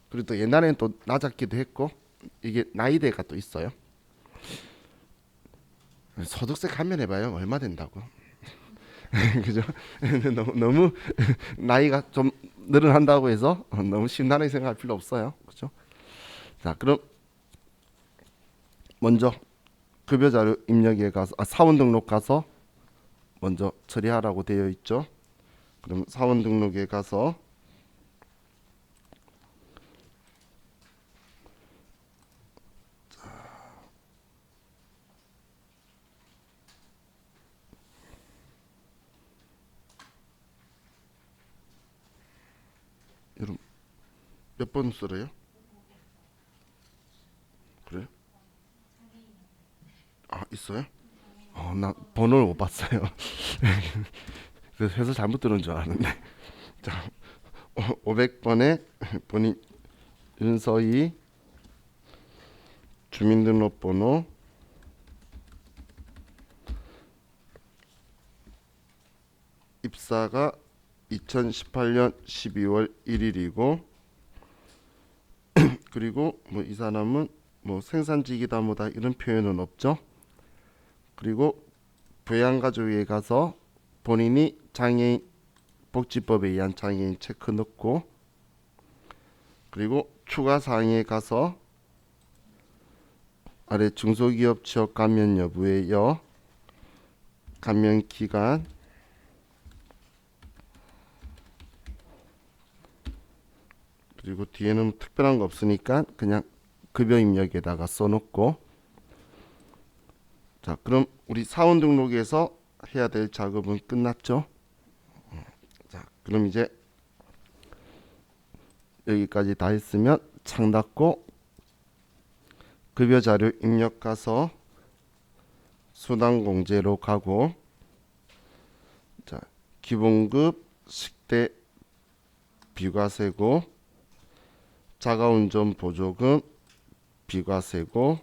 그리고 또 옛날에는 또 낮았기도 했고, 이게 나이대가 또 있어요. 소득세 감면해봐요, 얼마 된다고. 그죠? 너무 나이가 좀 늘어난다고 해서 너무 심란하게 생각할 필요 없어요. 그죠? 자, 그럼 먼저 급여 자료 입력에 가서 사원 등록 가서 먼저 처리하라고 되어 있죠. 그럼 사원 등록에 가서 몇 번 쓰래요? 그래요? 아, 있어요? 나 번호를 못 봤어요. 그래서 해서 잘못 들은 줄 알았는데. 자, 500번에 본인 윤서희 주민등록번호 입사가 2018년 12월 1일이고 그리고 뭐 이 사람은 뭐 생산직이다 뭐다 이런 표현은 없죠. 그리고 부양가족에 가서 본인이 장애인 복지법에 의한 장애인 체크 넣고 그리고 추가 사항에 가서 아래 중소기업 취업 감면 여부의 여 감면 기간 그리고 뒤에는 특별한 거 없으니까 그냥 급여 입력에다가 써놓고 자 그럼 우리 사원 등록에서 해야 될 작업은 끝났죠. 자 그럼 이제 여기까지 다 했으면 창 닫고 급여 자료 입력 가서 수당 공제로 가고 자 기본급 식대 비과세고 자가운전 보조금 비과세고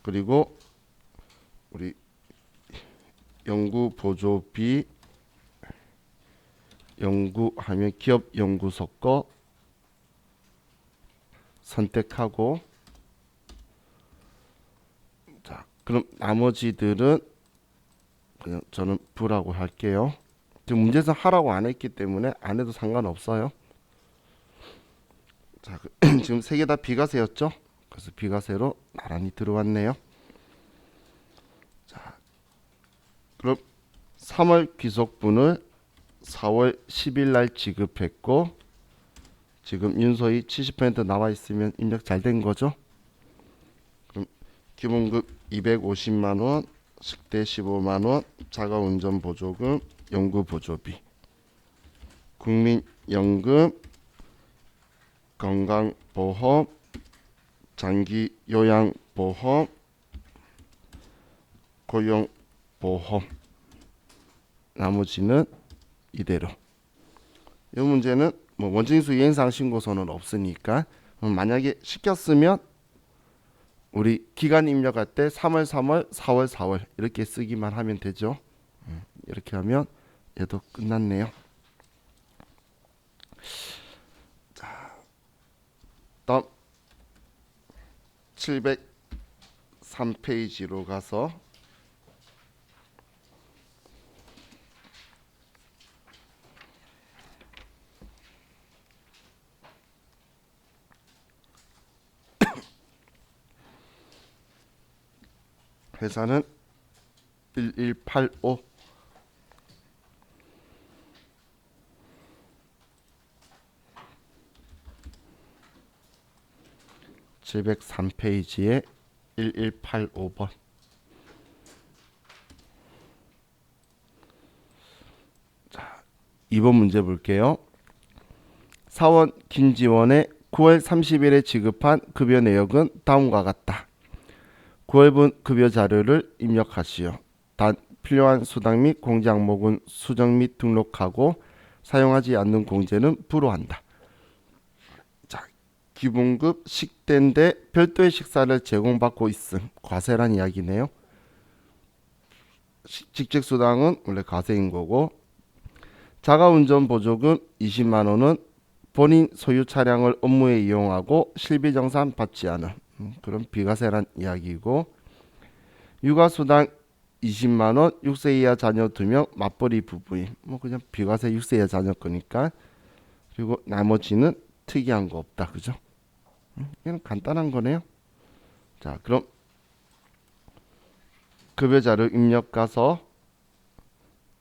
그리고 우리 연구 보조비 연구하면 기업 연구소 거 선택하고 자 그럼 나머지들은 그냥 저는 부라고 할게요. 지금 문제에서 하라고 안 했기 때문에 안 해도 상관없어요. 자 지금 세 개 다 비과세였죠. 그래서 비과세로 나란히 들어왔네요. 자 그럼 3월 귀속분을 4월 10일 날 지급했고 지금 윤서희 70% 나와 있으면 입력 잘 된 거죠. 그럼 기본급 250만 원, 식대 15만 원, 자가운전 보조금, 연구 보조비, 국민연금, 건강보험, 장기 요양보험, 고용보험. 나머지는 이대로. 이 문제는 뭐 원징수 이행사항 신고서는 없으니까 만약에 시켰으면 우리 기간 입력할 때 3월 3월 4월 4월 이렇게 쓰기만 하면 되죠. 이렇게 하면 얘도 끝났네요. 자, 다음 703페이지로 가서 회사는 1185 703페이지에 1185번 자 2번 문제 볼게요. 사원 김지원의 9월 30일에 지급한 급여 내역은 다음과 같다. 9월분 급여 자료를 입력하시오. 단 필요한 수당 및 공제 항목은 수정 및 등록하고 사용하지 않는 공제는 불허한다. 자, 기본급 식대인데 별도의 식사를 제공받고 있음. 과세란 이야기네요. 직책 수당은 원래 과세인 거고 자가운전 보조금 20만 원은 본인 소유 차량을 업무에 이용하고 실비 정산 받지 않은 그런 비과세란 이야기고 육아수당 20만 원 6세 이하 자녀 2명 맞벌이 부부임 뭐 그냥 비과세 6세 이하 자녀 거니까 그리고 나머지는 특이한 거 없다 그죠? 이건 간단한 거네요. 자 그럼 급여 자료 입력 가서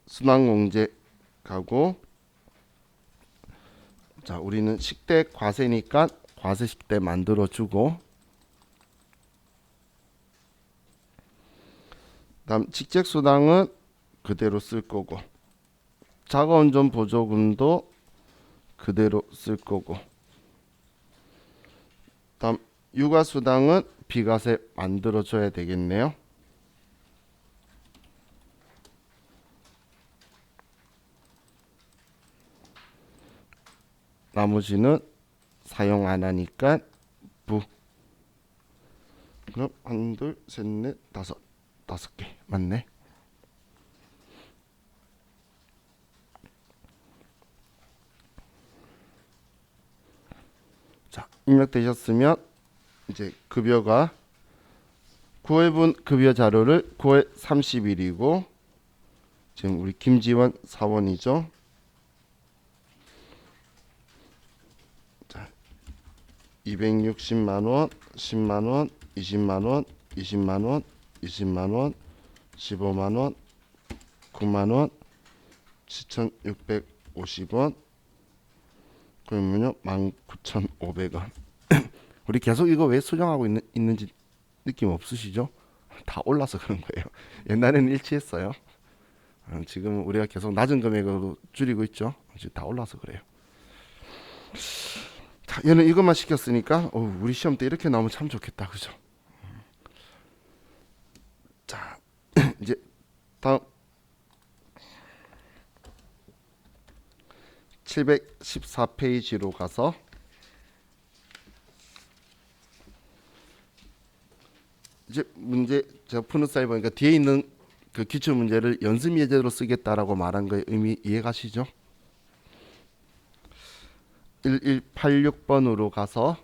순환공제 가고 자 우리는 식대 과세니까 과세 식대 만들어 주고 다음 직책수당은 그대로 쓸 거고 자가운전 보조금도 그대로 쓸 거고 다음 육아수당은 비과세 만들어줘야 되겠네요. 나머지는 사용 안 하니까 부. 그럼 한, 둘, 셋, 넷, 다섯 개 맞네. 자, 입력되셨으면 이제 급여가 9월분 급여 자료를 9월 30일이고 지금 우리 김지원 사원이죠. 자, 260만 원, 10만 원, 20만 원, 20만 원, 20만 원, 15만 원, 9만 원, 7,650원. 그러면요 19,500원. 우리 계속 이거 왜 수정하고 있는지 느낌 없으시죠? 다 올라서 그런 거예요. 옛날에는 일치했어요. 지금 우리가 계속 낮은 금액으로 줄이고 있죠. 지금 다 올라서 그래요. 자, 얘는 이것만 시켰으니까 우리 시험 때 이렇게 나오면 참 좋겠다, 그죠? 자, 이제 다음 714페이지로 가서 이제 문제 제가 푸는 사이 보니까 뒤에 있는 그 기출 문제를 연습 예제로 쓰겠다라고 말한 거의 의미 이해가시죠? 1186번으로 가서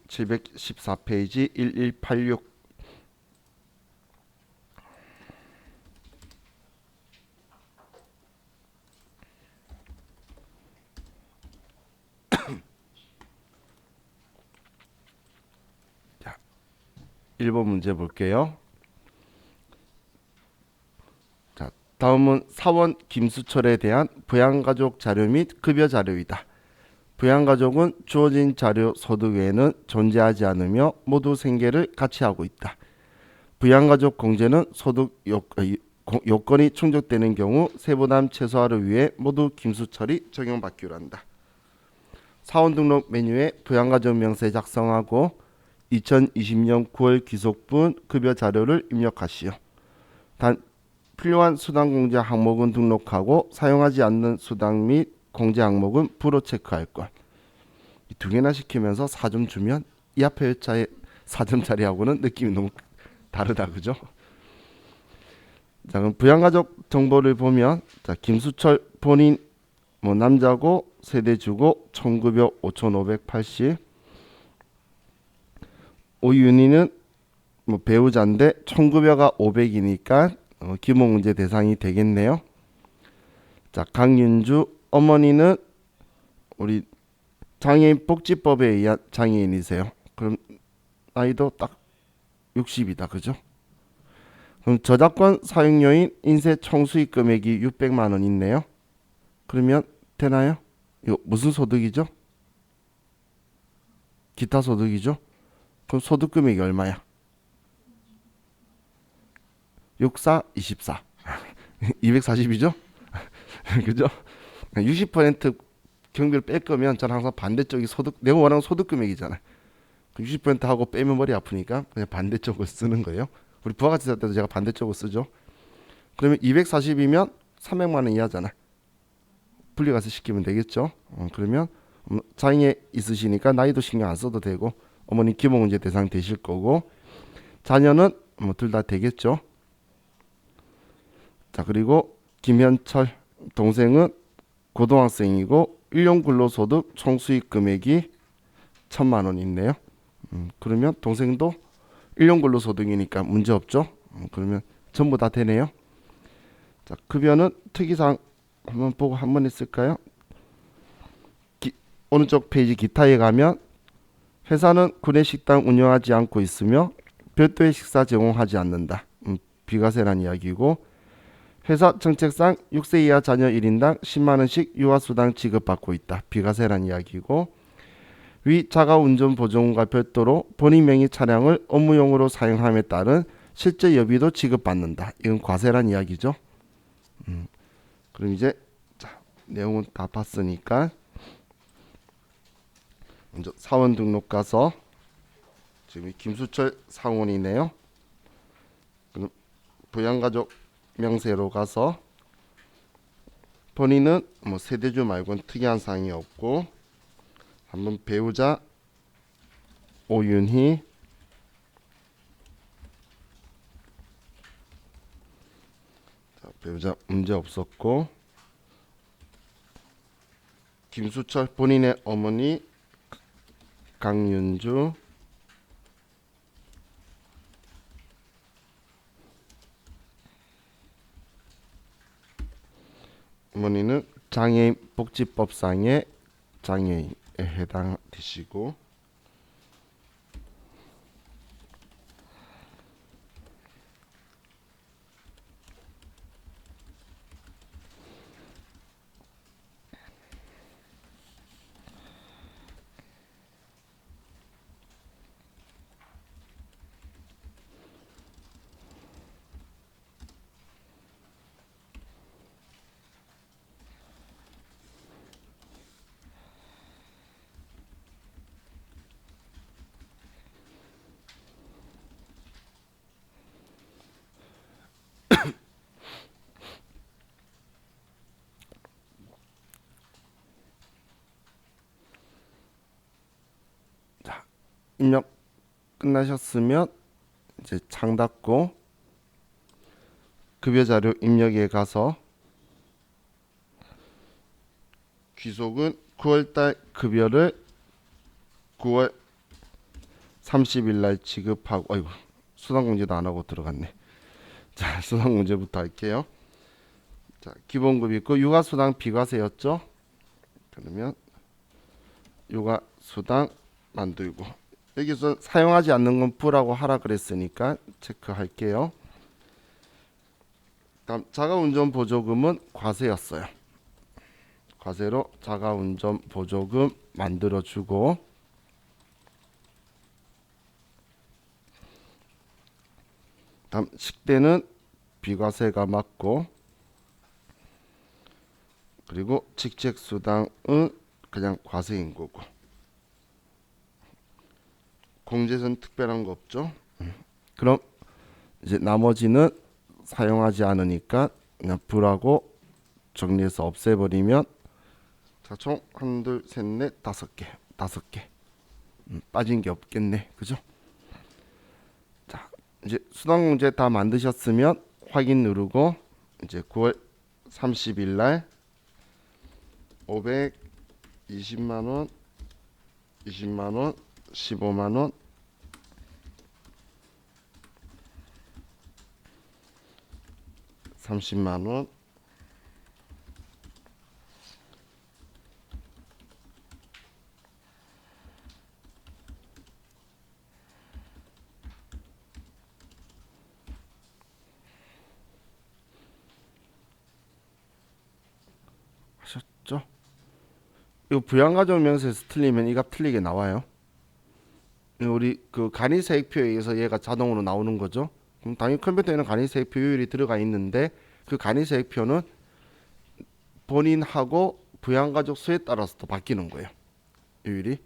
714페이지 1186. 자, 1번 문제 볼게요. 자, 다음은 사원 김수철에 대한 부양가족 자료 및 급여 자료이다. 부양가족은 주어진 자료 소득 외에는 존재하지 않으며 모두 생계를 같이 하고 있다. 부양가족 공제는 소득 요건이 충족되는 경우 세부담 최소화를 위해 모두 김수철이 적용받기로 한다. 사원 등록 메뉴에 부양가족 명세 작성하고 2020년 9월 귀속분 급여 자료를 입력하시오. 단 필요한 수당 공제 항목은 등록하고 사용하지 않는 수당 및 공제 항목은 불호 체크할 것. 이 두 개나 시키면서 4점 주면 이 앞에 회차의 4점짜리하고는 느낌이 너무 다르다, 그죠? 자, 그럼 부양가족 정보를 보면 자, 김수철 본인 남자고 세대주고 총급여 5,580. 오윤희는 배우자인데 총급여가 500이니까 기본문제 대상이 되겠네요. 자, 강윤주 어머니는 우리 장애인 복지법에 의한 장애인이세요. 그럼 나이도 딱 60이다, 그죠? 그럼 저작권 사용료인 인쇄 총수익 금액이 600만 원 있네요. 그러면 되나요? 이거 무슨 소득이죠? 기타 소득이죠? 그럼 소득 금액이 얼마야? 64, 24. 240이죠? 그죠? 60% 경비를 뺄 거면 저는 항상 반대쪽이 소득, 내가 원하는 소득 금액이잖아요. 60% 하고 빼면 머리 아프니까 그냥 반대쪽을 쓰는 거예요. 우리 부가가치 살 때도 제가 반대쪽을 쓰죠. 그러면 240이면 300만 원 이하잖아. 분리가세 시키면 되겠죠. 그러면 장애 있으시니까 나이도 신경 안 써도 되고 어머니 기본문제 대상 되실 거고 자녀는 둘 다 되겠죠. 자, 그리고 김현철 동생은 고등학생이고 일용 근로소득 총수익 금액이 1,000만 원 있네요. 그러면 동생도 일용 근로소득이니까 문제 없죠. 그러면 전부 다 되네요. 자, 급여는 특이사항 한번 보고 한번 했을까요? 오른쪽 페이지 기타에 가면 회사는 구내식당 운영하지 않고 있으며 별도의 식사 제공하지 않는다. 비과세란 이야기고 회사 정책상 6세 이하 자녀 1인당 10만원씩 유아수당 지급받고 있다. 비과세란 이야기고 위 자가운전 보조금과 별도로 본인 명의 차량을 업무용으로 사용함에 따른 실제 여비도 지급받는다. 이건 과세란 이야기죠. 그럼 이제 자, 내용은 다 봤으니까 먼저 사원 등록 가서 지금 김수철 상원이네요. 그럼 부양가족 명세로 가서 본인은 뭐 세대주 말고는 특이한 사항이 없고 한번 배우자 오윤희 배우자 문제 없었고 김수철 본인의 어머니 강윤주 어머니는 장애인 복지법상의 장애인에 해당되시고 입력 끝나셨으면 이제 창 닫고 급여 자료 입력에 가서 귀속은 9월달 급여를 9월 30일 날 지급하고 아이고 수당공제도 안 하고 들어갔네. 자 수당공제부터 할게요. 자 기본급 있고 육아수당 비과세였죠. 그러면 육아수당 만들고 여기서 사용하지 않는 건 부라고 하라 그랬으니까 체크할게요. 다음 자가운전 보조금은 과세였어요. 과세로 자가운전 보조금 만들어주고 다음 식대는 비과세가 맞고 그리고 직책수당은 그냥 과세인 거고 공제선 특별한 거 없죠. 그럼 이제 나머지는 사용하지 않으니까 그냥 불하고 정리해서 없애버리면 자, 총 1, 2, 3, 4, 5개 5개 빠진 게 없겠네. 그죠? 자 이제 수당공제 다 만드셨으면 확인 누르고 이제 9월 30일 날 520만원 20만원 15만원 30만원 하셨죠? 이거 부양가족 명세에서 틀리면 이 값 틀리게 나와요. 우리 그 간이세액표에 의해서 얘가 자동으로 나오는 거죠. 그럼 당연히 컴퓨터에는 간이세액표율이 들어가 있는데 그 간이세액표는 본인하고 부양가족 수에 따라서 또 바뀌는 거예요. 요율이.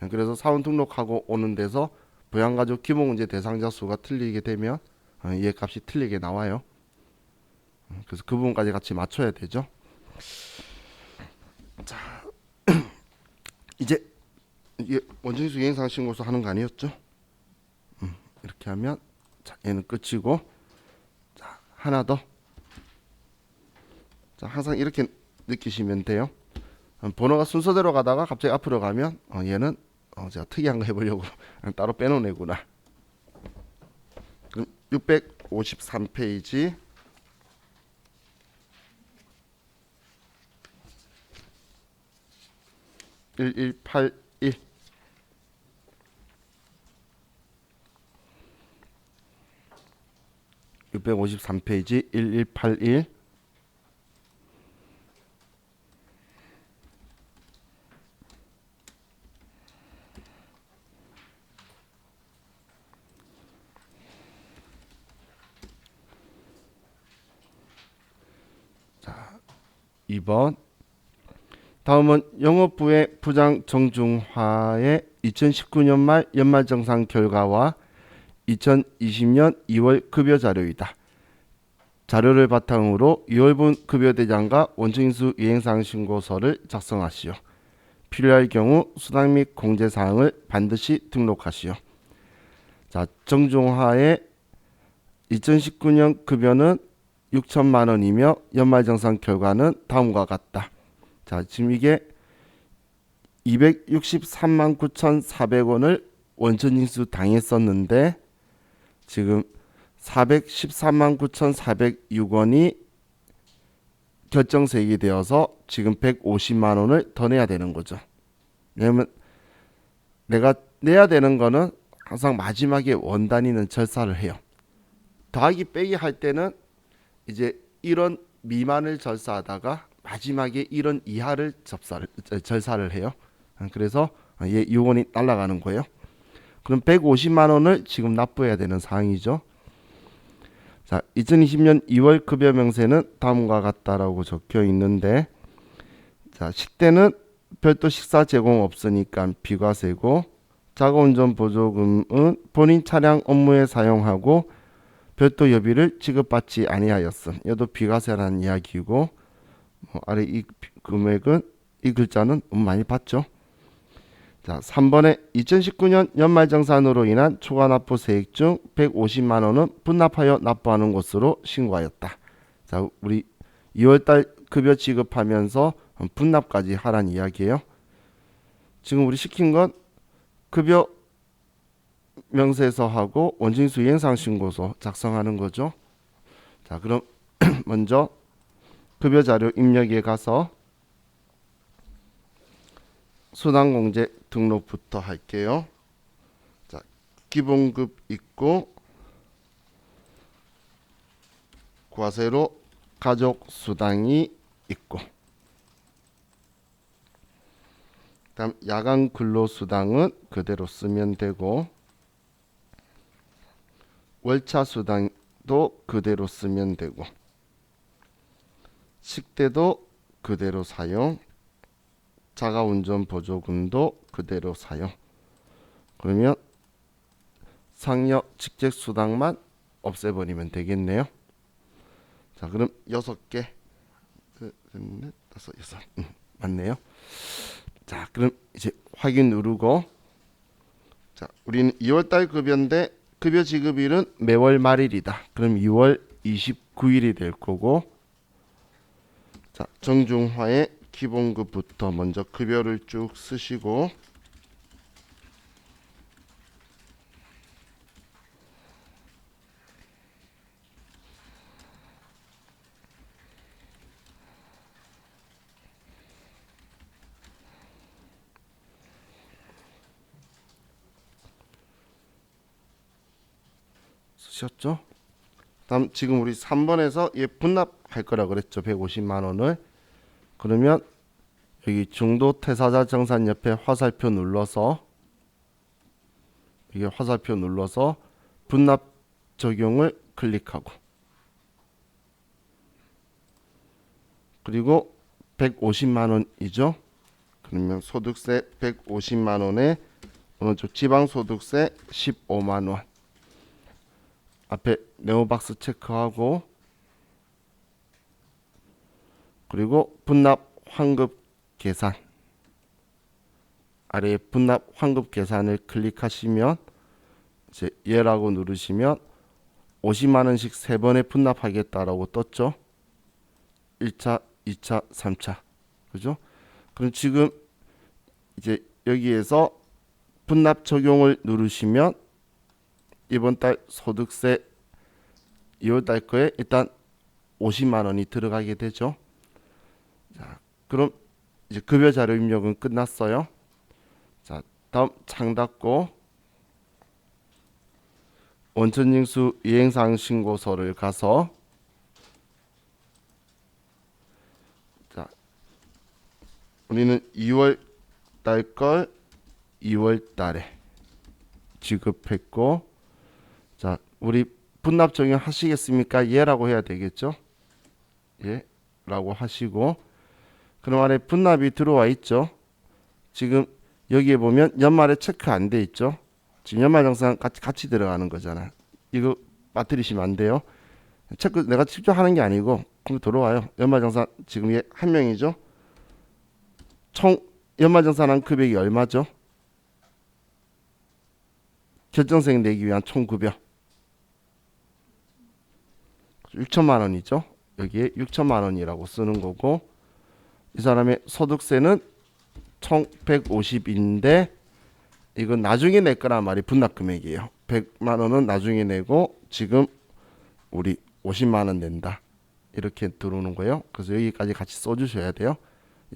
그래서 사원 등록하고 오는 데서 부양가족 기본공제 대상자 수가 틀리게 되면 얘 값이 틀리게 나와요. 그래서 그 부분까지 같이 맞춰야 되죠. 자, 이제 이게 원정수 이행상 신고서 하는 거 아니었죠? 이렇게 하면 자, 얘는 끝이고 자, 하나 더. 자, 항상 이렇게 느끼시면 돼요. 번호가 순서대로 가다가 갑자기 앞으로 가면 얘는 제가 특이한 거 해보려고 따로 빼놓은 애구나. 그럼 653페이지 1181 653페이지 1181 2번 다음은 영업부의 부장 정중화의 2019년 말 연말정산 결과와 2020년 2월 급여 자료이다. 자료를 바탕으로 2월분 급여대장과 원천인수 이행사항 신고서를 작성하시오. 필요할 경우 수당 및 공제사항을 반드시 등록하시오. 자, 정중화의 2019년 급여는 6천만 원이며 연말정산 결과는 다음과 같다. 자, 지금 이게 263만 9,400원을 원천징수 당했었는데 지금 413만 9,406원이 결정세액이 되어서 지금 150만 원을 더 내야 되는 거죠. 왜냐면 내가 내야 되는 거는 항상 마지막에 원단위는 절사를 해요. 더하기 빼기 할 때는 이제 1원 미만을 절사하다가 마지막에 1원 이하를 절사를 해요. 그래서 얘 6원이 날아가는 거예요. 그럼 150만 원을 지금 납부해야 되는 상황이죠. 자, 2020년 2월 급여 명세는 다음과 같다라고 적혀 있는데, 자, 식대는 별도 식사 제공 없으니까 비과세고, 자가운전 보조금은 본인 차량 업무에 사용하고 별도 여비를 지급받지 아니하였음. 이것도 비과세라는 이야기고, 아래 이 금액은 이 글자는 너무 많이 봤죠. 자, 3번에 2019년 연말정산으로 인한 초과 납부 세액 중 150만 원은 분납하여 납부하는 것으로 신고하였다. 자, 우리 2월달 급여 지급하면서 분납까지 하란 이야기예요. 지금 우리 시킨 건 급여 명세서하고 원징수 이행사항 신고서 작성하는 거죠. 자, 그럼 먼저 급여 자료 입력에 가서 수당공제 등록부터 할게요. 자, 기본급 있고 과세로 가족수당이 있고, 다음 야간 근로수당은 그대로 쓰면 되고, 월차수당도 그대로 쓰면 되고, 식대도 그대로 사용, 자가운전 보조금도 그대로 사용. 그러면 상여 직책수당만 없애버리면 되겠네요. 자, 그럼 6개, 넷, 다섯, 여섯, 맞네요. 자, 그럼 이제 확인 누르고, 자, 우리는 2월달 급여인데 급여 지급일은 매월 말일이다. 그럼 2월 29일이 될 거고, 자, 정중화의 기본급부터 먼저 급여를 쭉 쓰시고, 쓰셨죠? 다음 지금 우리 3번에서 얘 분납할 거라 그랬죠. 150만 원을. 그러면 여기 중도 퇴사자 정산 옆에 화살표 눌러서, 이게 화살표 눌러서 분납 적용을 클릭하고, 그리고 150만 원이죠. 그러면 소득세 150만 원에 오른쪽 지방소득세 15만 원. 앞에 네오박스 체크하고, 그리고 분납 환급 계산, 아래에 분납 환급 계산을 클릭하시면 이제 예라고 누르시면 50만 원씩 3번에 분납하겠다라고 떴죠. 1차, 2차, 3차. 그죠? 그럼 지금 이제 여기에서 분납 적용을 누르시면 이번 달 소득세 2월 달 거에 일단 50만 원이 들어가게 되죠. 자, 그럼 이제 급여 자료 입력은 끝났어요. 자, 다음 창 닫고 원천징수 이행사항 신고서를 가서, 자, 우리는 2월 달 걸 2월 달에 지급했고, 자, 우리 분납 적용 하시겠습니까? 예라고 해야 되겠죠. 예 라고 하시고, 그럼 아래 분납이 들어와 있죠. 지금 여기에 보면 연말에 체크 안 돼 있죠. 지금 연말정산 같이 들어가는 거잖아. 이거 빠뜨리시면 안 돼요. 체크 내가 직접 하는 게 아니고 컴퓨터 들어와요. 연말정산 지금 얘 한 명이죠. 총 연말정산한 금액이 얼마죠? 결정세액 내기 위한 총 급여 6천만 원이죠. 여기에 6천만 원이라고 쓰는 거고, 이 사람의 소득세는 총 150인데 이건 나중에 낼 거란 말이 분납 금액이에요. 100만 원은 나중에 내고 지금 우리 50만 원 낸다. 이렇게 들어오는 거예요. 그래서 여기까지 같이 써주셔야 돼요.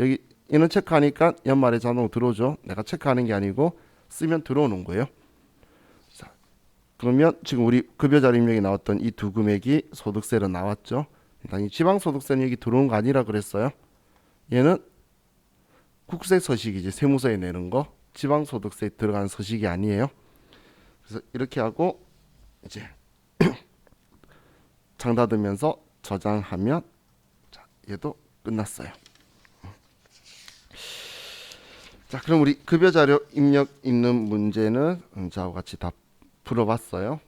여기 인원 체크하니까 연말에 자동 들어오죠. 내가 체크하는 게 아니고 쓰면 들어오는 거예요. 자, 그러면 지금 우리 급여자료 입력에 나왔던 이 두 금액이 소득세로 나왔죠. 당연히 지방소득세는 여기 들어오는 거 아니라 그랬어요. 얘는 국세 서식이지, 세무서에 내는 거. 지방소득세에 들어가는 서식이 아니에요. 그래서 이렇게 하고 이제 장 닫으면서 저장하면, 자, 얘도 끝났어요. 자, 그럼 우리 급여자료 입력 있는 문제는 저와 같이 다 풀어봤어요.